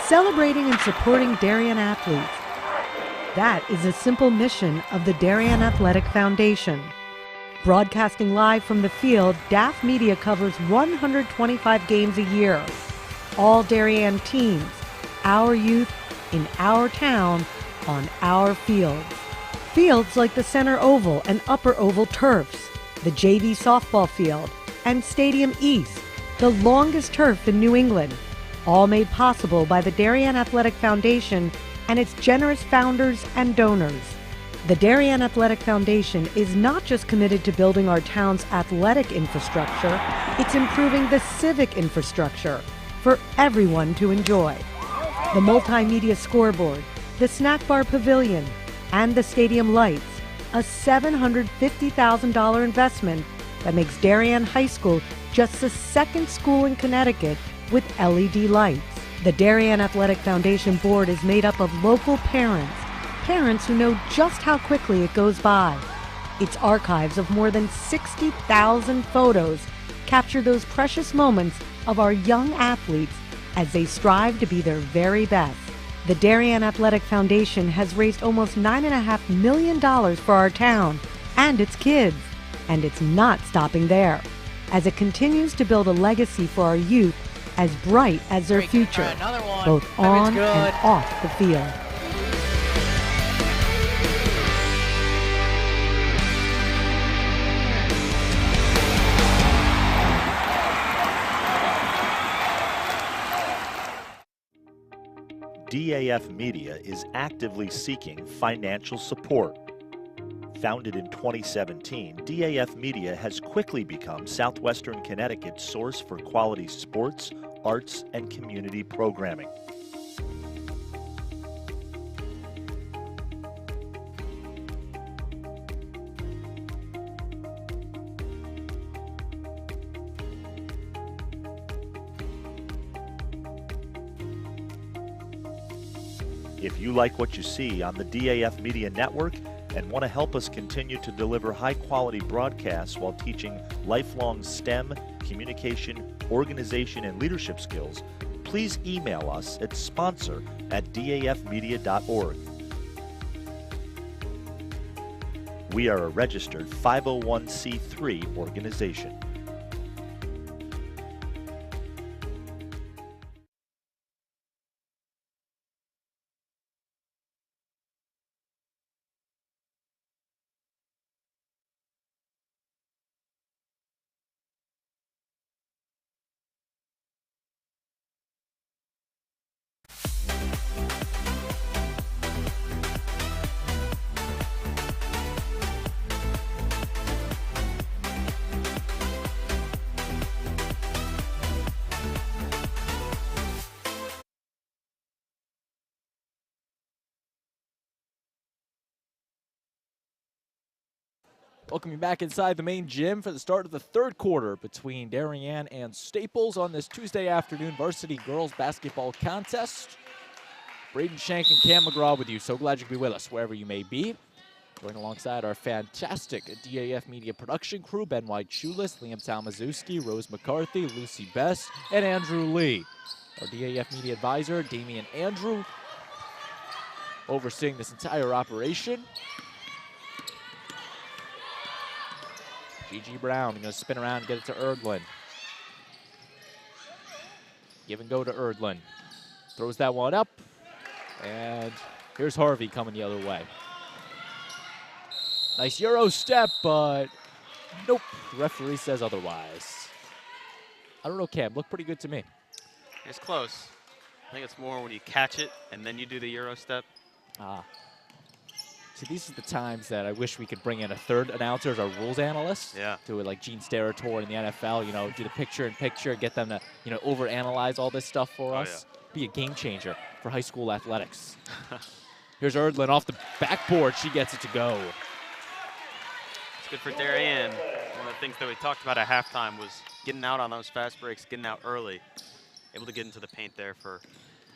Celebrating and supporting Darien athletes. That is a simple mission of the Darien Athletic Foundation. Broadcasting live from the field, DAF Media covers 125 games a year. All Darien teams, our youth, in our town, on our fields. Fields like the Center Oval and Upper Oval turfs, the JV softball field, and Stadium East, the longest turf in New England, all made possible by the Darien Athletic Foundation and its generous founders and donors. The Darien Athletic Foundation is not just committed to building our town's athletic infrastructure, it's improving the civic infrastructure for everyone to enjoy. The multimedia scoreboard, the snack bar pavilion, and the stadium lights, a $750,000 investment that makes Darien High School just the second school in Connecticut with LED lights. The Darien Athletic Foundation board is made up of local parents who know just how quickly it goes by. Its archives of more than 60,000 photos capture those precious moments of our young athletes as they strive to be their very best. The Darien Athletic Foundation has raised almost $9.5 million for our town and its kids, and it's not stopping there, as it continues to build a legacy for our youth as bright as their future, both on and off the field. DAF Media is actively seeking financial support. Founded in 2017, DAF Media has quickly become Southwestern Connecticut's source for quality sports, arts, and community programming. If you like what you see on the DAF Media Network and want to help us continue to deliver high-quality broadcasts while teaching lifelong STEM, communication, organization, and leadership skills, please email us at sponsor@dafmedia.org. We are a registered 501c3 organization. Welcome you back inside the main gym for the start of the third quarter between Darien and Staples on this Tuesday afternoon varsity girls basketball contest. Braden Shank and Cam McGraw with you. So glad you could be with us wherever you may be. Going alongside our fantastic DAF Media production crew, Ben White Chulis, Liam Talmazewski, Rose McCarthy, Lucy Best, and Andrew Lee. Our DAF Media advisor, Damian Andrew, overseeing this entire operation. G.G. Brown going to spin around and get it to Erdlin. Give and go to Erdlin. Throws that one up. And here's Harvey coming the other way. Nice Euro step, but nope. Referee says otherwise. I don't know, Cam. Looked pretty good to me. It's close. I think it's more when you catch it and then you do the Euro step. See, these are the times that I wish we could bring in a third announcer as our rules analyst. Yeah. Do it like Gene Steratore in the NFL, do the picture-in-picture, get them to, overanalyze all this stuff for us. Yeah. Be a game changer. for high school athletics. Here's Erdlin off the backboard. She gets it to go. It's good for Darien. One of the things that we talked about at halftime was getting out on those fast breaks, getting out early, able to get into the paint there for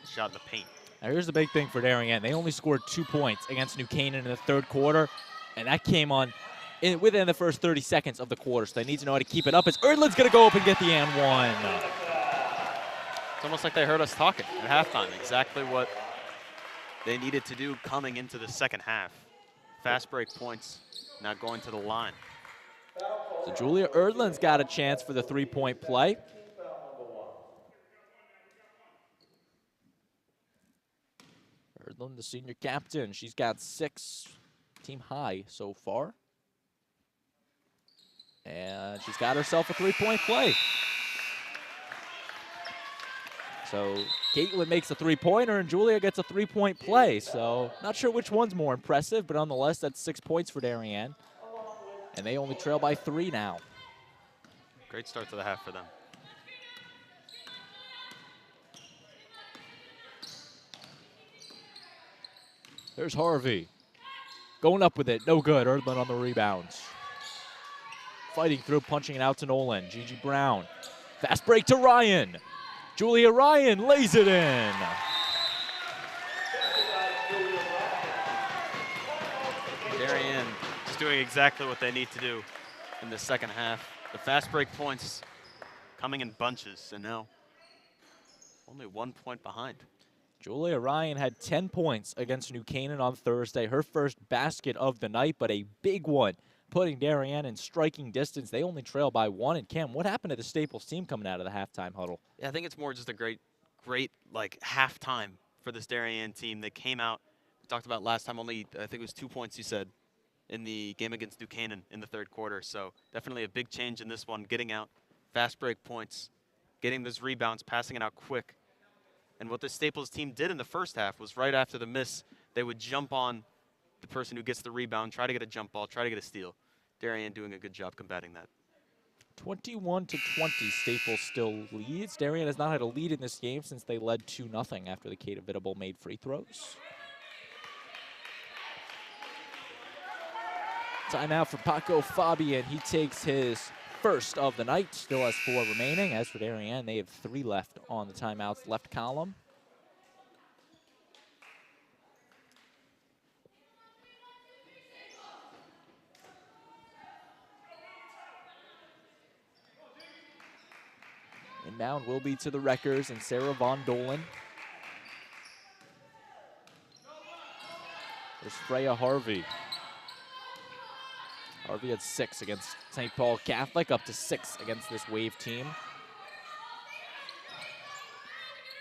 a shot in the paint. Now here's the big thing for Darien. They only scored 2 points against New Canaan in the third quarter, and that came on within the first 30 seconds of the quarter, so they need to know how to keep it up as Erdlin's going to go up and get the and one. It's almost like they heard us talking at halftime, exactly what they needed to do coming into the second half. Fast break points, now going to the line. So Julia Erdlin's got a chance for the 3-point play. Erdlin, the senior captain, she's got 6 team high so far. And she's got herself a 3-point play. So Caitlin makes a 3-pointer and Julia gets a 3-point play. So not sure which one's more impressive, but nonetheless, that's 6 points for Darien. And they only trail by 3 now. Great start to the half for them. There's Harvey. Going up with it, no good. Erdlin on the rebounds. Fighting through, punching it out to Nolan. Gigi Brown. Fast break to Ryan. Julia Ryan lays it in. Darien is doing exactly what they need to do in the second half. The fast break points coming in bunches, and now only 1 point behind. Julia Ryan had 10 points against New Canaan on Thursday. Her first basket of the night, but a big one, putting Darien in striking distance. They only trail by 1. And Cam, what happened to the Staples team coming out of the halftime huddle? Yeah, I think it's more just a great like halftime for this Darien team. They came out, we talked about last time, only I think it was 2 points you said in the game against New Canaan in the third quarter. So definitely a big change in this one, getting out fast break points, getting those rebounds, passing it out quick. And what the Staples team did in the first half was right after the miss, they would jump on the person who gets the rebound, try to get a jump ball, try to get a steal. Darien doing a good job combating that. 21-20, Staples still leads. Darien has not had a lead in this game since they led 2-0 after the Kate Avitable made free throws. Timeout for Paco Fabian. He takes his first of the night. Still has 4 remaining. As for Darien, they have 3 left on the timeouts left column. Inbound will be to the Wreckers and Sarah Von Dolan. There's Freya Harvey. Harvey had 6 against St. Paul Catholic, up to 6 against this Wave team.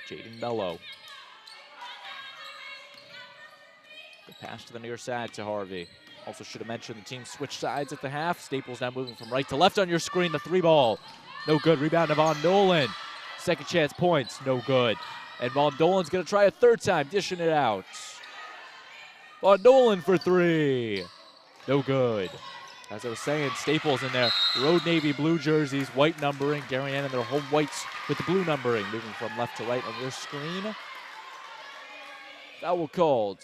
Jaden Bello. Good pass to the near side to Harvey. Also should have mentioned the team switched sides at the half. Staples now moving from right to left on your screen. The 3-ball. No good. Rebound to Von Dolan. Second chance points. No good. And Von Dolan's going to try a third time, dishing it out. Von Dolan for 3. No good. As I was saying, Staples in their road navy blue jerseys, white numbering. Darien in their home whites with the blue numbering. Moving from left to right on your screen. Foul called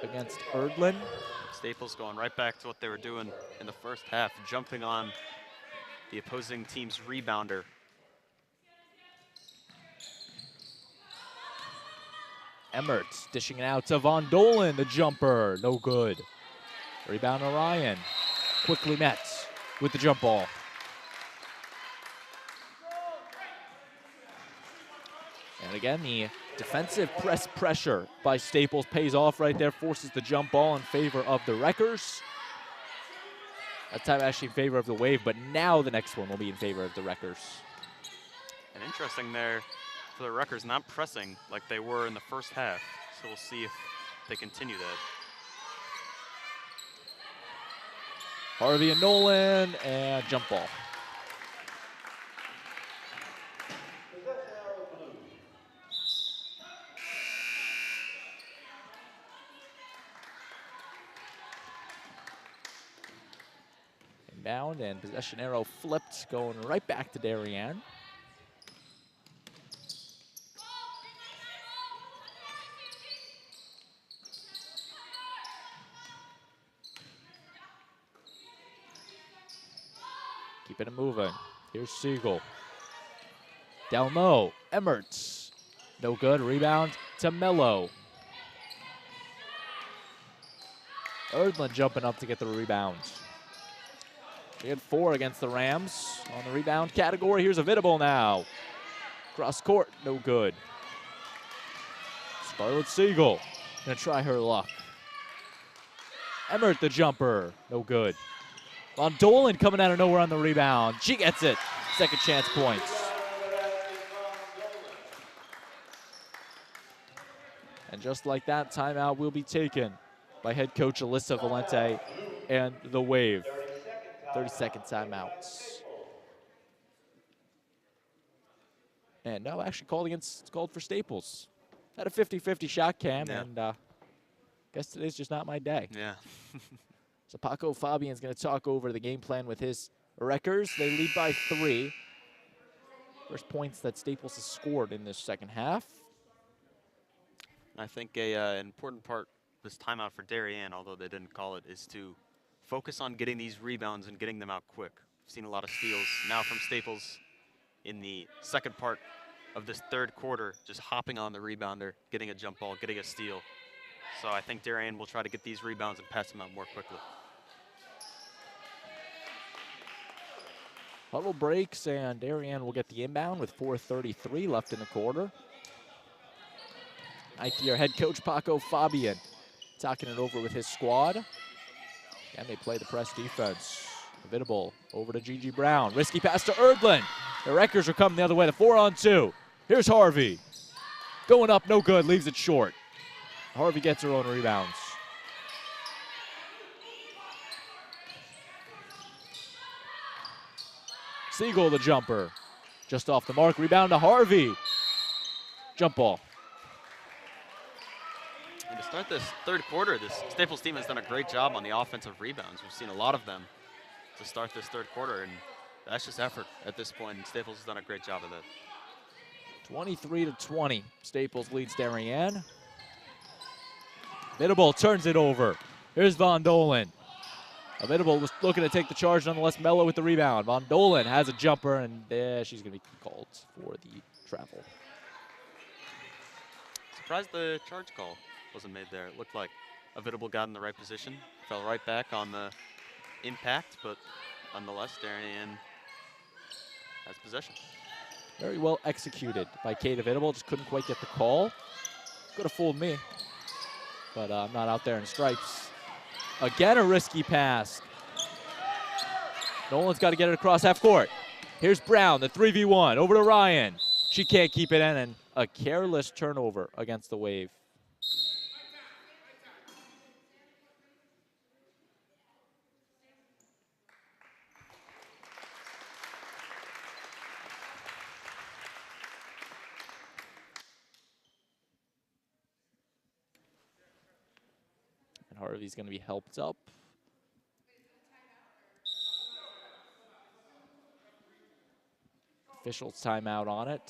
against Erdlin. Staples going right back to what they were doing in the first half, jumping on the opposing team's rebounder. Emmert dishing it out to Von Dolan, the jumper, no good. Rebound to Ryan, quickly met with the jump ball. And again, the defensive press pressure by Staples pays off right there, forces the jump ball in favor of the Wreckers. That time actually in favor of the Wave, but now the next one will be in favor of the Wreckers. And interesting there for the Wreckers, not pressing like they were in the first half. So we'll see if they continue that. Harvey and Nolan, and jump ball. Inbound, and possession arrow flipped, going right back to Darien. Keeping it moving. Here's Siegel. Down low, Emmerts. No good, rebound to Mello. Erdlin jumping up to get the rebound. They had 4 against the Rams on the rebound category. Here's Avidable now. Cross court, no good. Scarlett Siegel gonna try her luck. Emmert the jumper, no good. Von Dolan coming out of nowhere on the rebound. She gets it, second chance points. And just like that, timeout will be taken by head coach Alyssa Valente and the Wave. 30-second timeouts. And no, actually called for Staples. Had a 50-50 shot cam, and guess today's just not my day. Yeah. So Paco Fabian's going to talk over the game plan with his Wreckers. They lead by 3. First points that Staples has scored in this second half. I think an important part this timeout for Darien, although they didn't call it, is to focus on getting these rebounds and getting them out quick. We've seen a lot of steals now from Staples in the second part of this third quarter, just hopping on the rebounder, getting a jump ball, getting a steal. So I think Darien will try to get these rebounds and pass them out more quickly. Huddle breaks, and Darien will get the inbound with 4:33 left in the quarter. Ninth-year head coach Paco Fabian talking it over with his squad. And they play the press defense. Avidable over to Gigi Brown. Risky pass to Erdlin. The Wreckers are coming the other way. The 4-on-2. Here's Harvey. Going up, no good, leaves it short. Harvey gets her own rebounds. Siegel the jumper. Just off the mark, rebound to Harvey. Jump ball. And to start this third quarter, this Staples team has done a great job on the offensive rebounds. We've seen a lot of them to start this third quarter, and that's just effort at this point, and Staples has done a great job of that. 23-20, Staples leads Darien. Avidable turns it over. Here's Von Dolan. Avidable was looking to take the charge, nonetheless. Mello with the rebound. Von Dolan has a jumper, and she's going to be called for the travel. Surprised the charge call wasn't made there. It looked like Avidable got in the right position, fell right back on the impact, but nonetheless, Darien has possession. Very well executed by Kate Avidable. Just couldn't quite get the call. Could have fooled me, but I'm not out there in stripes. Again, a risky pass. Nolan's got to get it across half court. Here's Brown, the 3v1, over to Ryan. She can't keep it in, and a careless turnover against the Wave. And Harvey's going to be helped up. Officials timeout on it.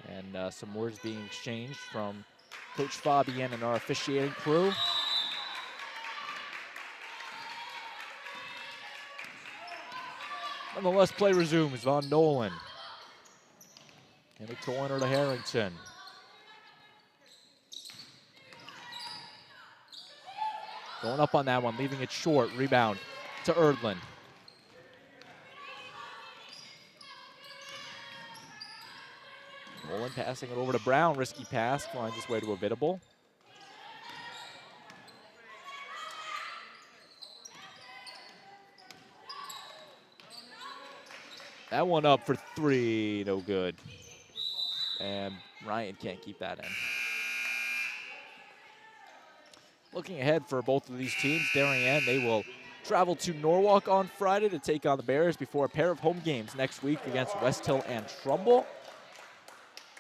And some words being exchanged from Coach Fabian and our officiating crew. Nonetheless, play resumes. Von Dolan. In the corner to Harrington. Going up on that one, leaving it short. Rebound to Erdlin. Dolan passing it over to Brown. Risky pass, finds its way to Avidable. That one up for 3, no good. And Ryan can't keep that in. Looking ahead for both of these teams, Darien, they will travel to Norwalk on Friday to take on the Bears before a pair of home games next week against West Hill and Trumbull.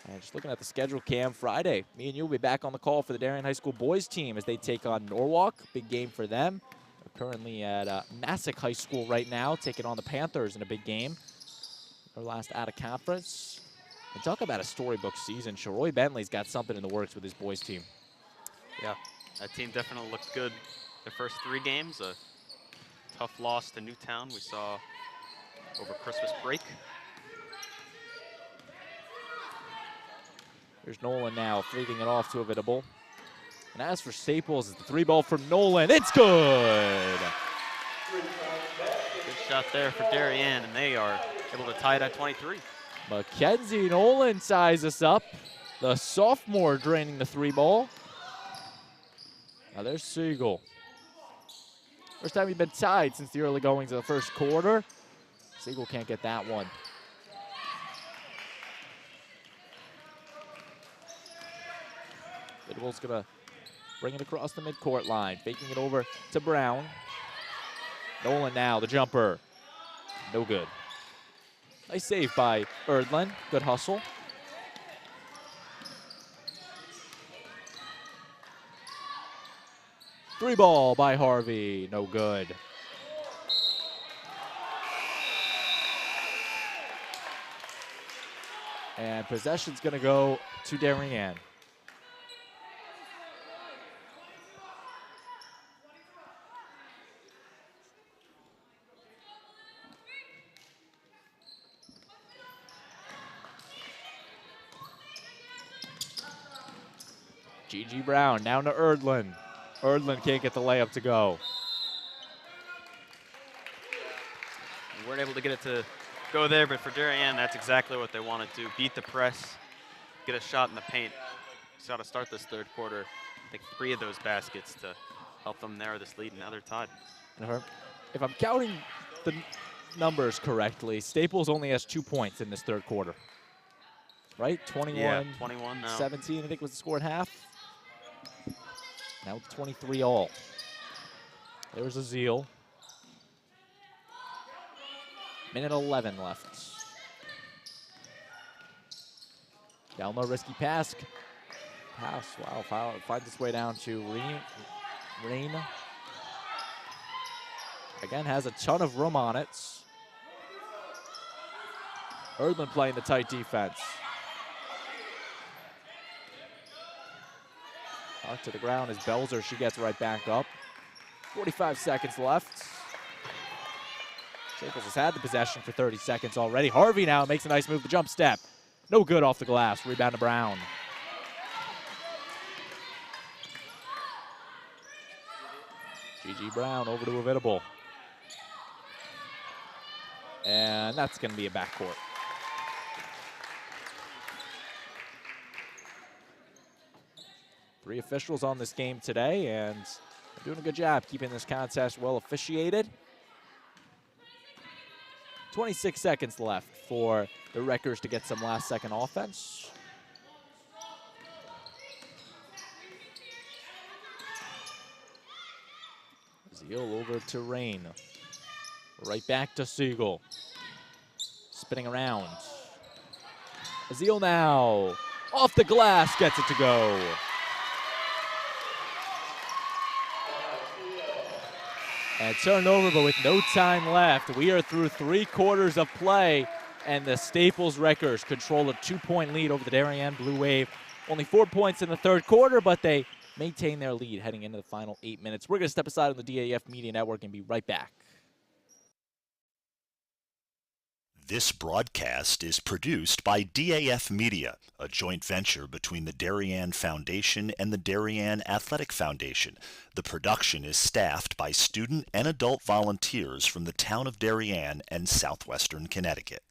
And just looking at the schedule, Cam, Friday, me and you will be back on the call for the Darien High School boys team as they take on Norwalk. Big game for them. A currently at Massac High School right now, taking on the Panthers in a big game. Their last out of conference. And talk about a storybook season. Sharoy Bentley's got something in the works with his boys team. Yeah, that team definitely looked good their first 3 games. A tough loss to Newtown we saw over Christmas break. Here's Nolan now, fleeting it off to Avitable. And as for Staples, it's the 3-ball from Nolan. It's good! Good shot there for Darien, and they are able to tie it at 23. Mackenzie Nolan ties us up. The sophomore draining the 3-ball. Now there's Siegel. First time we've been tied since the early goings of the first quarter. Siegel can't get that one. Biddle's gonna bring it across the midcourt line, faking it over to Brown. Nolan now, the jumper. No good. Nice save by Erdlin. Good hustle. Three ball by Harvey. No good. And possession's going to go to Darien. G.G. Brown down to Erdlin. Erdlin can't get the layup to go. We weren't able to get it to go there, but for Darien, that's exactly what they wanted to. Beat the press, get a shot in the paint. So to start this third quarter, I think 3 of those baskets to help them narrow this lead, and now they're tied. If I'm counting the numbers correctly, Staples only has 2 points in this third quarter. Right? 21, yeah, 21 now. 17, I think was the score at half. Now it's 23 all. There's Azil. Minute 11 left. Down low, risky pass. Wow, finds its way down to Rain. Again, has a ton of room on it. Erdlin playing the tight defense. Knocked to the ground as Belzer, she gets right back up. 45 seconds left. Staples has had the possession for 30 seconds already. Harvey now makes a nice move, the jump step. No good off the glass, rebound to Brown. G.G. Brown over to Avitable. And that's gonna be a backcourt. Three officials on this game today, and they're doing a good job keeping this contest well officiated. 26 seconds left for the Wreckers to get some last-second offense. Zeal over to Rain. Right back to Siegel. Spinning around. Zeal now. Off the glass, gets it to go. And turned over, but with no time left. We are through 3 quarters of play, and the Staples Wreckers control a 2-point lead over the Darien Blue Wave. Only 4 points in the third quarter, but they maintain their lead heading into the final 8 minutes. We're going to step aside on the DAF Media Network and be right back. This broadcast is produced by DAF Media, a joint venture between the Darien Foundation and the Darien Athletic Foundation. The production is staffed by student and adult volunteers from the town of Darien and southwestern Connecticut.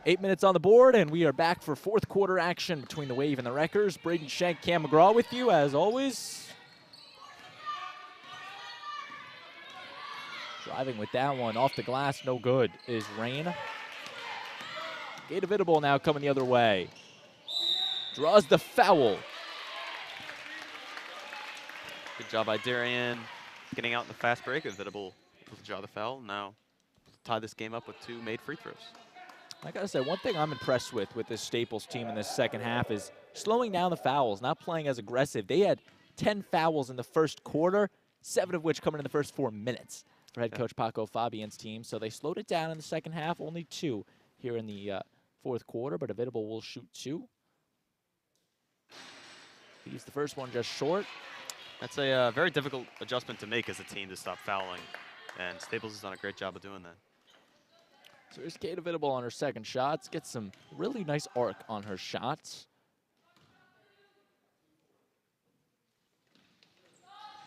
8 minutes on the board, and we are back for fourth quarter action between the Wave and the Wreckers. Braden Schenk, Cam McGraw with you, as always. Driving with that one, off the glass, no good, is Rain. Gate Evitable now coming the other way. Draws the foul. Good job by Darien getting out in the fast break. Evitable able to draw the foul. Now tie this game up with 2 made free throws. I gotta say, one thing I'm impressed with this Staples team in this second half is slowing down the fouls, not playing as aggressive. They had 10 fouls in the first quarter, 7 of which coming in the first 4 minutes for head coach Paco Fabian's team. So they slowed it down in the second half, only 2 here in the fourth quarter, but Evitable will shoot 2. He's the first one just short. That's a very difficult adjustment to make as a team to stop fouling, and Staples has done a great job of doing that. So here's Kate Evitable on her second shots. Gets some really nice arc on her shots.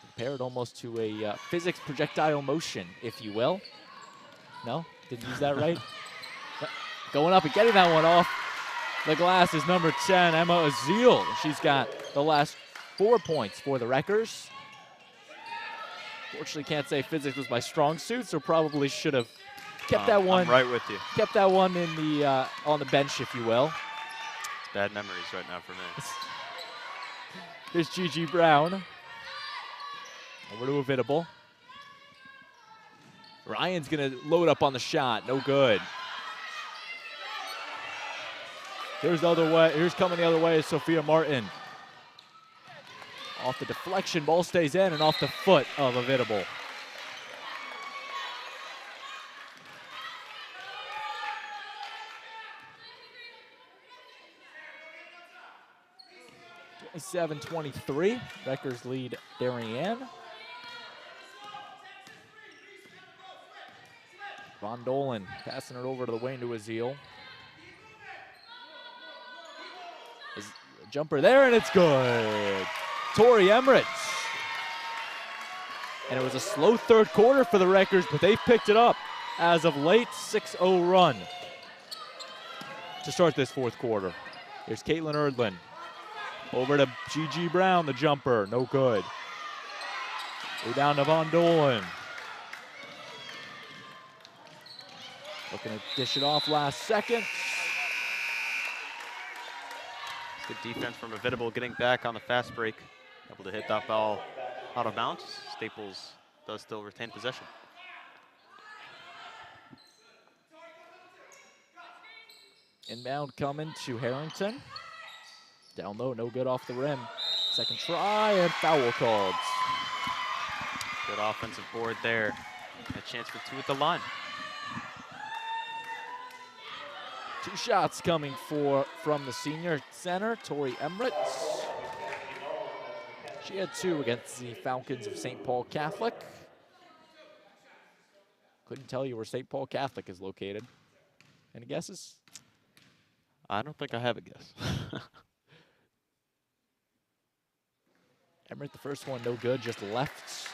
Compared almost to a physics projectile motion, if you will. No? Didn't use that right? Going up and getting that one off the glass is number 10, Emma Azil. She's got the last 4 points for the Wreckers. Fortunately, can't say physics was my strong suit, so probably should have kept that one. I'm right with you. Kept that one in the on the bench, if you will. It's bad memories right now for me. Here's Gigi Brown. Over to Evitable. Ryan's gonna load up on the shot. No good. Here's the other way. Here's coming the other way is Sophia Martin. Off the deflection, ball stays in and off the foot of Evitable. (27-23). Wreckers lead Darien. Von Dolan passing it over to the wing to Azil. Jumper there, and it's good. Tori Emmerich. And it was a slow third quarter for the Wreckers, but they've picked it up as of late. 6-0 run to start this fourth quarter. Here's Caitlin Erdlin. Over to Gigi Brown, the jumper, no good. Rebound to Von Dolan. Looking to dish it off last second. Good defense from Evitable, getting back on the fast break. Able to hit that ball out of bounds. Staples does still retain possession. Inbound coming to Harrington. Down low, no good off the rim. Second try and foul called. Good offensive board there. A chance for 2 at the line. 2 shots coming from the senior center, Tori Emmerich. She had 2 against the Falcons of St. Paul Catholic. Couldn't tell you where St. Paul Catholic is located. Any guesses? I don't think I have a guess. Emmerich, the first one, no good, just left.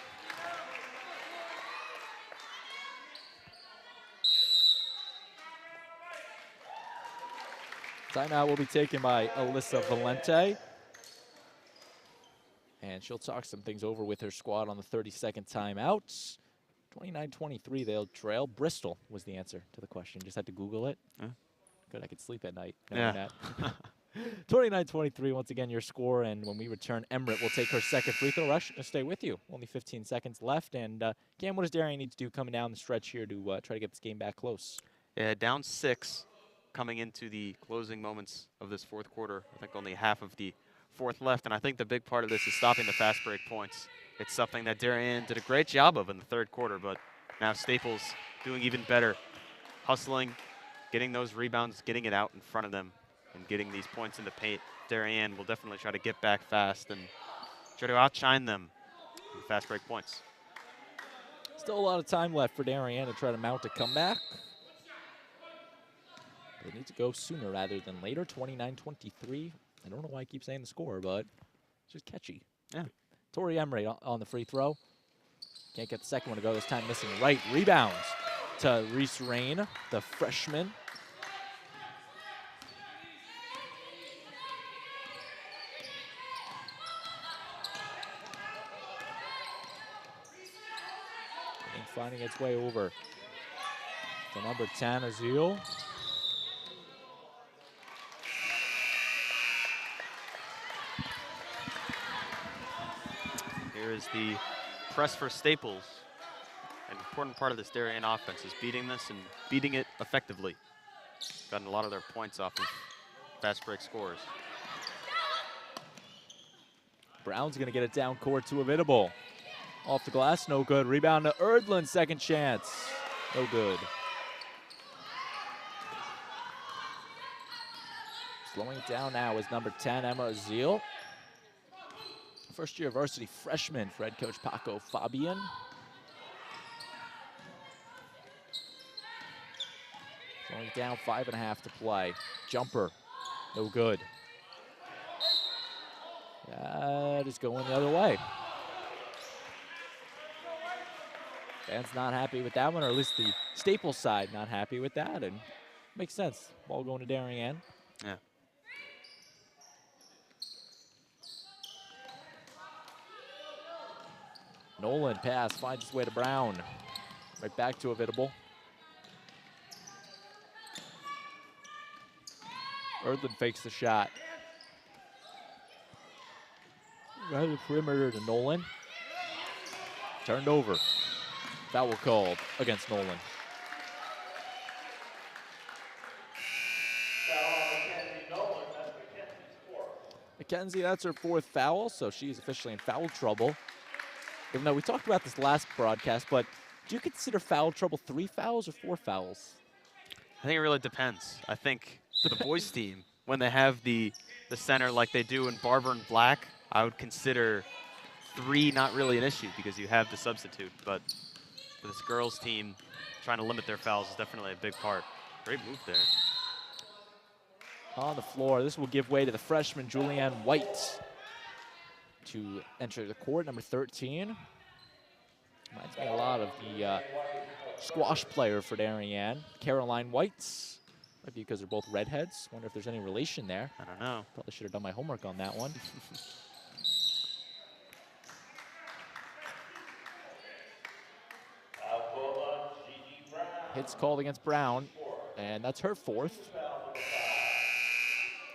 Timeout will be taken by Alyssa Valente. And she'll talk some things over with her squad on the 32nd timeout. 29-23, they'll trail. Bristol was the answer to the question. Just had to Google it. Good, I could sleep at night knowing that. 29-23, once again, your score. And when we return, Emmerich will take her second free throw. Rush, stay with you. Only 15 seconds left. And Cam, what does Darien need to do coming down the stretch here to try to get this game back close? Yeah, down 6 coming into the closing moments of this fourth quarter. I think only half of the fourth left. And I think the big part of this is stopping the fast break points. It's something that Darien did a great job of in the third quarter, but now Staples doing even better. Hustling, getting those rebounds, getting it out in front of them, and getting these points in the paint. Darien will definitely try to get back fast and try to outshine them in fast break points. Still a lot of time left for Darien to try to mount a comeback. They need to go sooner rather than later. 29-23. I don't know why I keep saying the score, but it's just catchy. Yeah. Tori Emmerich on the free throw. Can't get the second one to go this time, missing right. Rebounds to Reese Rain, the freshman. finding its way over to number 10, Azil. Here is the press for Staples. An important part of this Darien offense is beating this and beating it effectively. Gotten a lot of their points off of fast break scores. Brown's going to get it down court to Avidable. Off the glass, no good. Rebound to Erdlin, second chance. No good. Slowing it down now is number 10, Emma Azil. First year varsity freshman for head coach Paco Fabian. Slowing it down, 5.5 to play. Jumper, no good. That is going the other way. Fans not happy with that one, or at least the Staples side not happy with that, and makes sense. Ball going to Darien. Yeah. Nolan pass finds its way to Brown. Right back to Avidable. Erdlin fakes the shot. Right of the perimeter to Nolan. Turned over. Foul called against Nolan. Mackenzie, that's her 4th foul, so she's officially in foul trouble. Even though we talked about this last broadcast, but do you consider foul trouble 3 fouls or 4 fouls? I think it really depends. I think for the boys team, when they have the center like they do in Barber and Black, I would consider 3 not really an issue because you have the substitute. But for this girls team, trying to limit their fouls is definitely a big part. Great move there. On the floor, this will give way to the freshman Julianne White to enter the court, number 13. Reminds me a lot of the squash player for Darien, Caroline White. Maybe because they're both redheads. Wonder if there's any relation there. I don't know. Probably should have done my homework on that one. Hits called against Brown, and that's her 4th.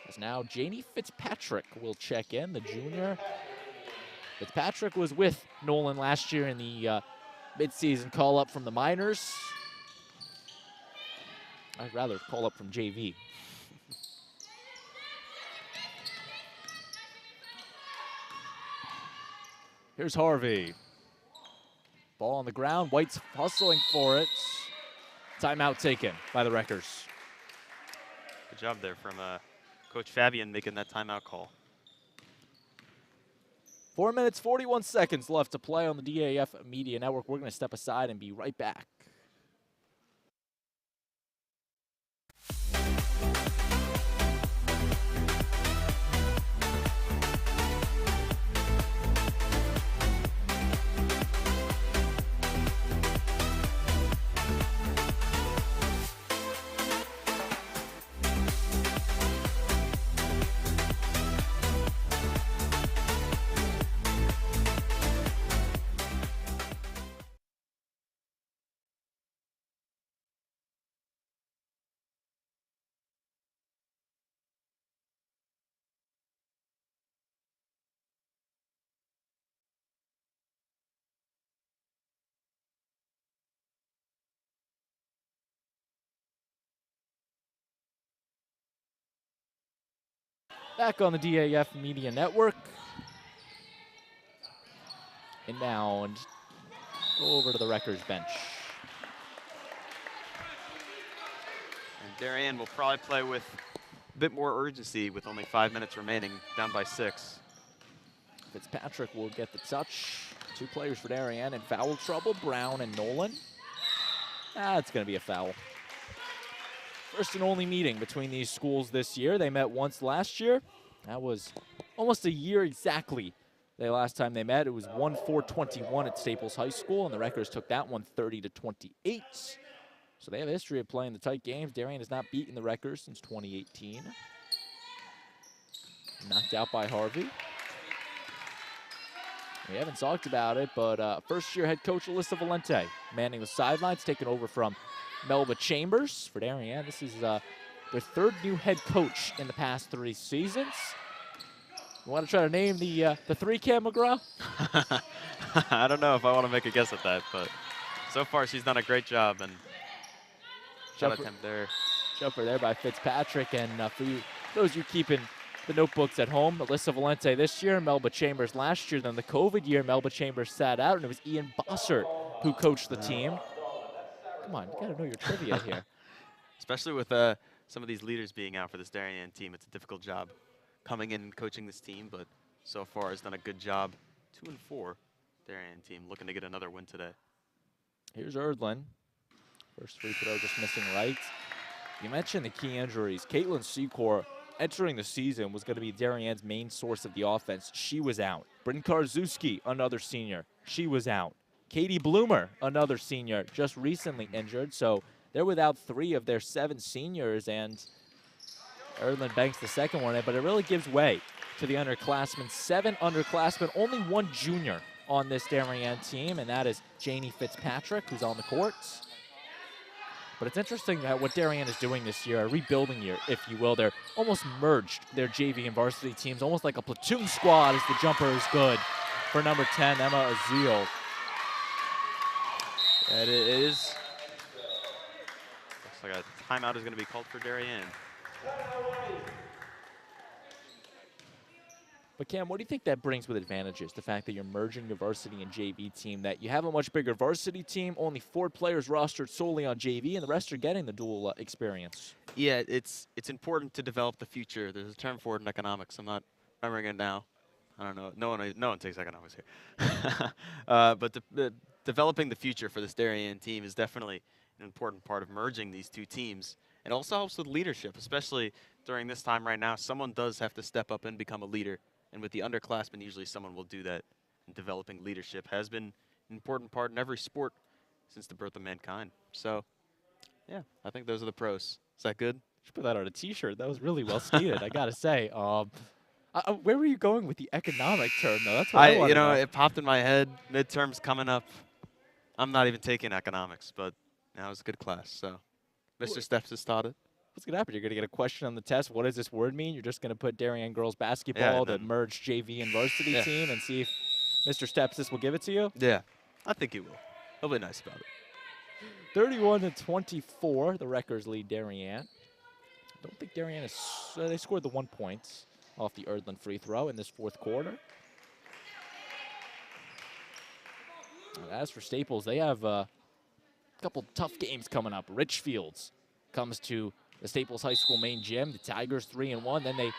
As now Janie Fitzpatrick will check in, the junior. Fitzpatrick was with Nolan last year in the midseason call-up from the minors. I'd rather call up from JV. Here's Harvey. Ball on the ground, White's hustling for it. Timeout taken by the Wreckers. Good job there from Coach Fabian making that timeout call. 4 minutes, 41 seconds left to play on the DAF Media Network. We're going to step aside and be right back. Back on the DAF Media Network. Inbound. Go over to the Wreckers bench. And Darien will probably play with a bit more urgency with only 5 minutes remaining, down by 6. Fitzpatrick will get the touch. 2 players for Darien in foul trouble, Brown and Nolan. That's going to be a foul. First and only meeting between these schools this year. They met once last year. That was almost a year exactly. The last time they met, it was 1-4-21 at Staples High School, and the Wreckers took that one 30-28. So they have a history of playing the tight games. Darien has not beaten the Wreckers since 2018. Knocked out by Harvey. We haven't talked about it, but first-year head coach Alyssa Valente manning the sidelines, taking over from Melba Chambers for Darien. This is their third new head coach in the past 3 seasons. You want to try to name the three, Cam McGraw? I don't know if I want to make a guess at that, but so far she's done a great job. And shot attempt there. Jumper there by Fitzpatrick. And for you, those of you keeping the notebooks at home, Alyssa Valente this year, Melba Chambers last year. Then the COVID year, Melba Chambers sat out, and it was Ian Bossert who coached the team. Come on, you got to know your trivia here. Especially with some of these leaders being out for this Darien team, it's a difficult job coming in and coaching this team, but so far has done a good job. 2-4 Darien team, looking to get another win today. Here's Erdlin. First free throw just missing right. You mentioned the key injuries. Caitlin Secor, entering the season, was going to be Darien's main source of the offense. She was out. Bryn Karzewski, another senior. She was out. Katie Bloomer, another senior, just recently injured. So they're without 3 of their 7 seniors, and Erdlin banks the second one in, but it really gives way to the underclassmen. 7 underclassmen, only 1 junior on this Darien team, and that is Janie Fitzpatrick, who's on the courts. But it's interesting that what Darien is doing this year, a rebuilding year, if you will. They're almost merged their JV and varsity teams, almost like a platoon squad, as the jumper is good for number 10, Emma Azil. And it is. Looks like a timeout is going to be called for Darien. But Cam, what do you think that brings with advantages? The fact that you're merging your varsity and JV team, that you have a much bigger varsity team, only 4 players rostered solely on JV, and the rest are getting the dual experience. Yeah, it's important to develop the future. There's a term for it in economics. I'm not remembering it now. I don't know. No one takes economics here. But developing the future for this Darien team is definitely an important part of merging these 2 teams. It also helps with leadership, especially during this time right now. Someone does have to step up and become a leader. And with the underclassmen, usually someone will do that. And developing leadership has been an important part in every sport since the birth of mankind. So, yeah, I think those are the pros. Is that good? You should put that on a T-shirt. That was really well stated, I got to say. Where were you going with the economic term, though? That's what I wanted to know. It popped in my head. Midterms coming up. I'm not even taking economics, but that was a good class. So, Mr. Steps has taught it. What's going to happen? You're going to get a question on the test. What does this word mean? You're just going to put Darien girls basketball, the merged JV and varsity team, and see if Mr. Stepsis will give it to you? Yeah, I think he will. He'll be nice about it. 31-24, the Wreckers lead Darien. I don't think Darien is. They scored the 1 point off the Erdlin free throw in this 4th quarter. And as for Staples, they have a couple tough games coming up. Richfields comes to the Staples High School main gym. The Tigers 3-1. Then they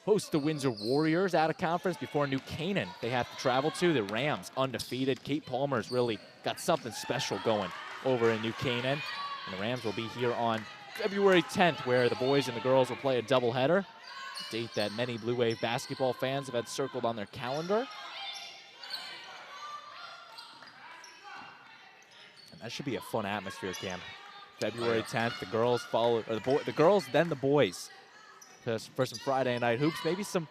host the Windsor Warriors out of conference before New Canaan they have to travel to. The Rams undefeated. Kate Palmer's really got something special going over in New Canaan. And the Rams will be here on February 10th, where the boys and the girls will play a doubleheader. A date that many Blue Wave basketball fans have had circled on their calendar. And that should be a fun atmosphere, Cam. February 10th, the girls follow, or the girls, then the boys. For some Friday night hoops, maybe some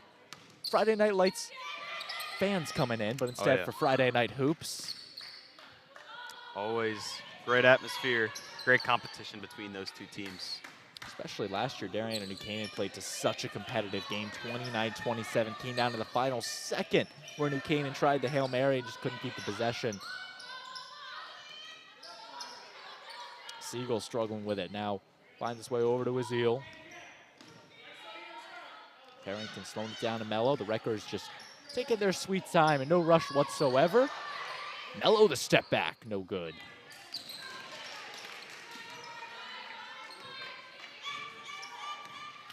Friday Night Lights fans coming in, but instead for Friday night hoops. Always great atmosphere, great competition between those 2 teams. Especially last year, Darien and New Canaan played to such a competitive game. 29-27, came down to the final second, where New Canaan tried the Hail Mary and just couldn't keep the possession. Siegel struggling with it now. Finds his way over to Azil. Carrington slowing it down to Mello. The Wreckers just taking their sweet time and no rush whatsoever. Mello the step back, no good.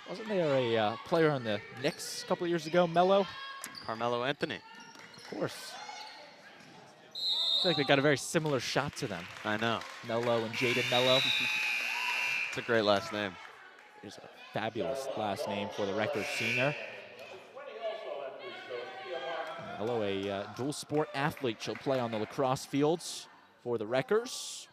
Wasn't there a player on the Knicks a couple of years ago, Mello? Carmelo Anthony. Of course. I feel like they got a very similar shot to them. I know. Mello and Jaden Mello. It's a great last name. There's a fabulous last name for the Wreckers senior. Mello, a dual sport athlete. She'll play on the lacrosse fields for the Wreckers.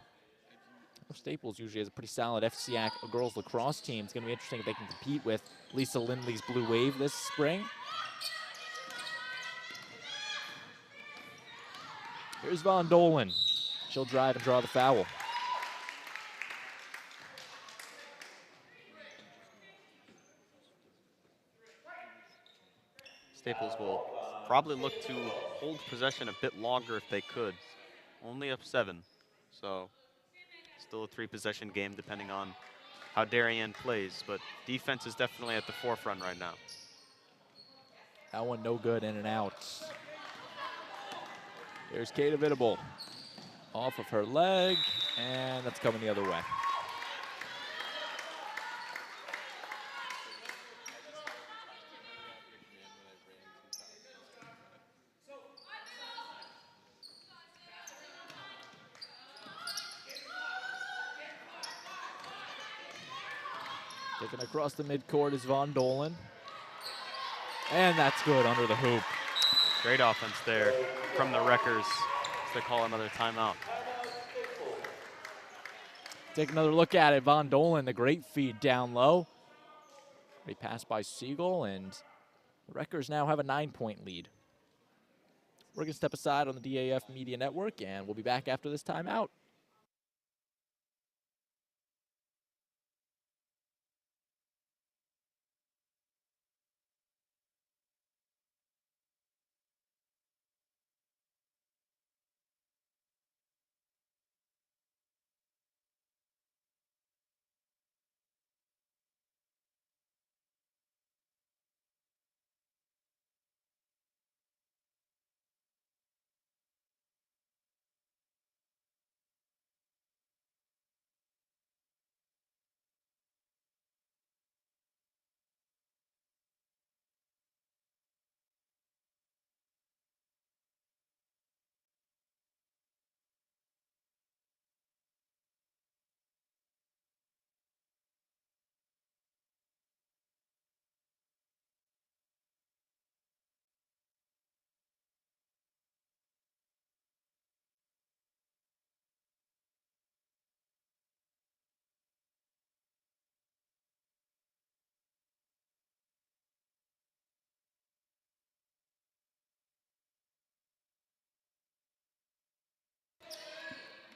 Staples usually has a pretty solid FCAC girls lacrosse team. It's going to be interesting if they can compete with Lisa Lindley's Blue Wave this spring. Here's Von Dolan. She'll drive and draw the foul. Staples will probably look to hold possession a bit longer if they could. Only up 7, so still a 3-possession game depending on how Darien plays, but defense is definitely at the forefront right now. That one no good, in and out. Here's Kata Vitable. Off of her leg, and that's coming the other way. Taking across the midcourt is Von Dolan. And that's good under the hoop. Great offense there from the Wreckers as they call another timeout. Take another look at it. Von Dolan, the great feed down low. Great pass by Siegel, and the Wreckers now have a 9-point lead. We're going to step aside on the DAF Media Network, and we'll be back after this timeout.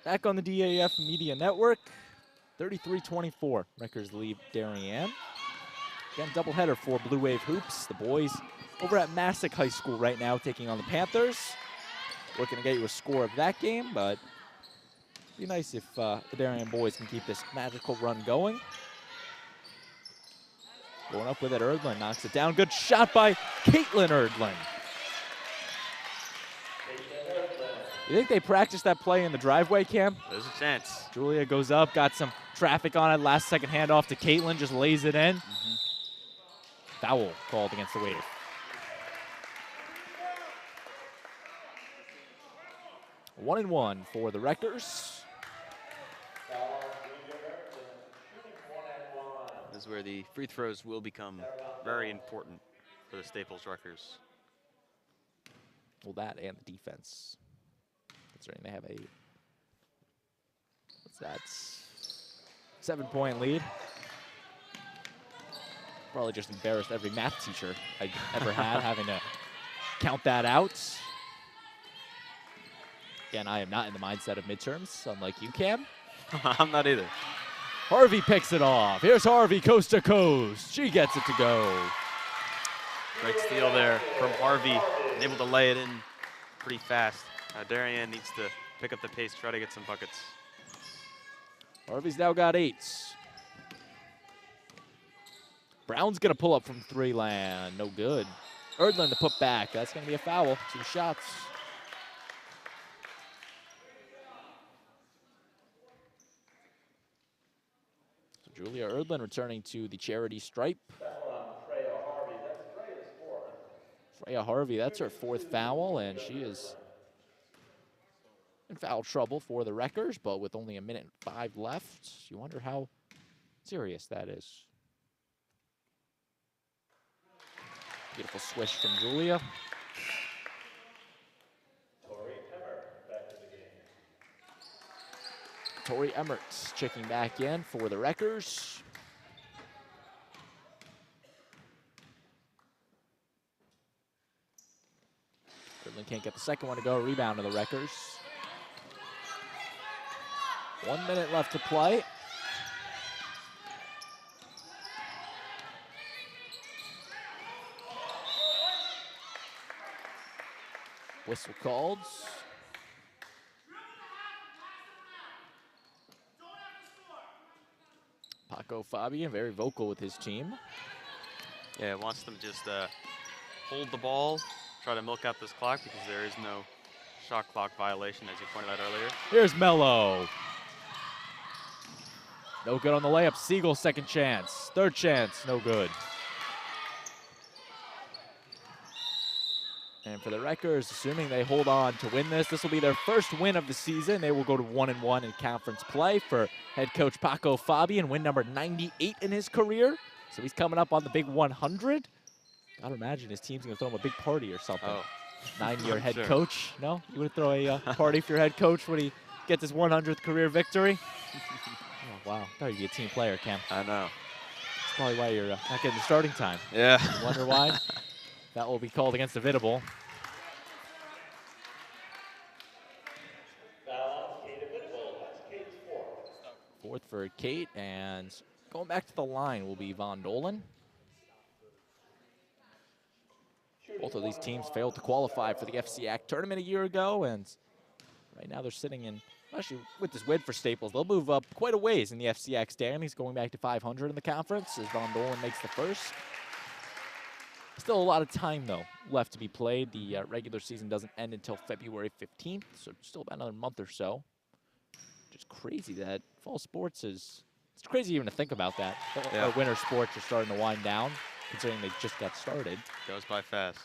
Back on the DAF Media Network, 33-24. Wreckers lead Darien. Again, doubleheader for Blue Wave Hoops. The boys over at Massac High School right now taking on the Panthers. Looking to get you a score of that game, but it'd be nice if the Darien boys can keep this magical run going. Going up with it, Erdlin knocks it down. Good shot by Caitlin Erdlin. You think they practiced that play in the driveway, Cam? There's a chance. Julia goes up, got some traffic on it. Last second handoff to Caitlin, just lays it in. Foul called against the Wave. One and one for the Wreckers. This is where the free throws will become very important for the Staples Wreckers. Well, that and the defense. Considering they have a, what's that, 7-point lead. Probably just embarrassed every math teacher I ever had having to count that out. Again, I am not in the mindset of midterms, unlike you, Cam. I'm not either. Harvey picks it off. Here's Harvey coast to coast. She gets it to go. Great steal there from Harvey, and able to lay it in pretty fast. Darien needs to pick up the pace, try to get some buckets. Harvey's now got 8. Brown's going to pull up from 3 land. No good. Erdlin to put back. That's going to be a foul. 2 shots. So Julia Erdlin returning to the charity stripe. Freya Harvey, that's her 4th foul, and she is in foul trouble for the Wreckers, but with only 1:05 left, you wonder how serious that is. Beautiful swish from Julia. Tori Emmert checking back in for the Wreckers. Erdlin can't get the second one to go. Rebound to the Wreckers. 1 minute left to play. Whistle called. Paco Fabian, very vocal with his team. Yeah, wants them to just hold the ball, try to milk out this clock because there is no shot clock violation, as you pointed out earlier. Here's Mello. No good on the layup. Siegel, second chance. Third chance, no good. And for the Wreckers, assuming they hold on to win this, this will be their first win of the season. They will go to 1-1 in conference play for head coach Paco Fabian, win number 98 in his career. So he's coming up on the big 100. Gotta imagine his team's gonna throw him a big party or something. Oh. 9-year head Sure. coach. No? You would throw a party for your head coach when he gets his 100th career victory? Oh, wow. I thought you'd be a team player, Cam. I know. That's probably why you're not getting the starting time. Yeah. You wonder why? That will be called against the Vidable. Fourth for Kate, and going back to the line will be Von Dolan. Both of these teams failed to qualify for the FCAC tournament a year ago, and right now they're sitting in, actually with this win for Staples, they'll move up quite a ways in the FCAC standings, going back to 500 in the conference as Von Dolan makes the first. Still a lot of time, though, left to be played. The regular season doesn't end until February 15th, so still about another month or so. Just crazy that fall sports is, it's crazy even to think about that. Yeah. Our winter sports are starting to wind down, considering they just got started. Goes by fast.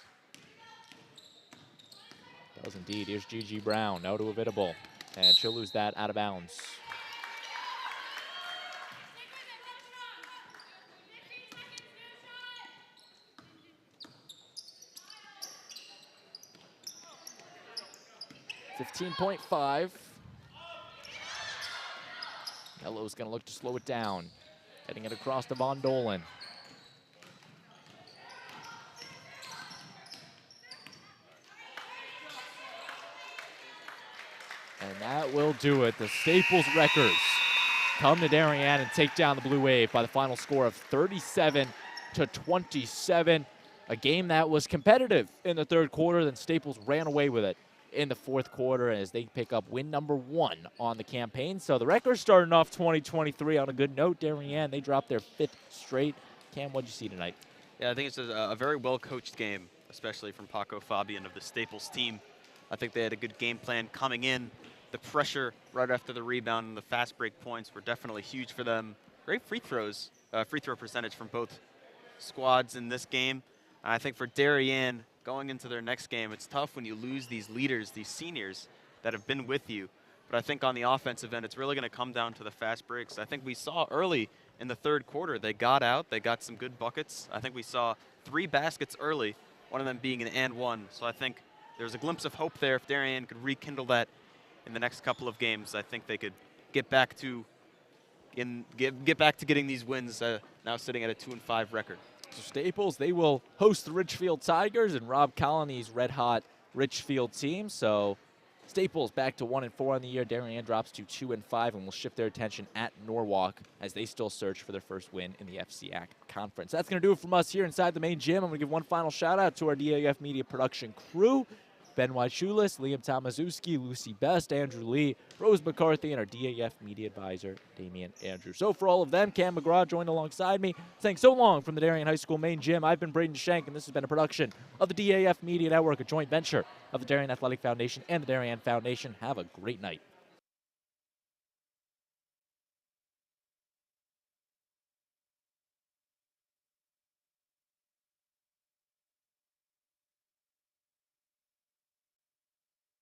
Does indeed. Here's Gigi Brown, no to Evitable, and she'll lose that out of bounds. .5. Mello's going to look to slow it down. Getting it across to Von Dolan. And that will do it. The Staples Wreckers come to Darien and take down the Blue Wave by the final score of 37-27. A game that was competitive in the third quarter, then Staples ran away with it in the fourth quarter as they pick up win number 1 on the campaign. So the Wreckers starting off 2023 on a good note. Darien, they dropped their 5th straight. Cam, what'd you see tonight? Yeah, I think it's a very well-coached game, especially from Paco Fabian of the Staples team. I think they had a good game plan coming in. The pressure right after the rebound and the fast break points were definitely huge for them. Great free throw percentage from both squads in this game. And I think for Darien, going into their next game, it's tough when you lose these leaders, these seniors that have been with you. But I think on the offensive end, it's really going to come down to the fast breaks. I think we saw early in the third quarter, they got out, they got some good buckets. I think we saw 3 baskets early, one of them being an and one. So I think there's a glimpse of hope there. If Darien could rekindle that in the next couple of games, I think they could get back to getting these wins, now sitting at a 2-5 record. So Staples, they will host the Richfield Tigers and Rob Colony's red-hot Richfield team. So Staples back to 1-4 on the year. Darien drops to 2-5 and will shift their attention at Norwalk as they still search for their first win in the FCAC Conference. That's going to do it from us here inside the main gym. I'm going to give one final shout-out to our DAF Media production crew. Ben White-Schulis, Liam Tomaszewski, Lucy Best, Andrew Lee, Rose McCarthy, and our DAF Media Advisor, Damian Andrews. So for all of them, Cam McGraw joined alongside me. Saying so long from the Darien High School main gym, I've been Braden Schenk, and this has been a production of the DAF Media Network, a joint venture of the Darien Athletic Foundation and the Darien Foundation. Have a great night.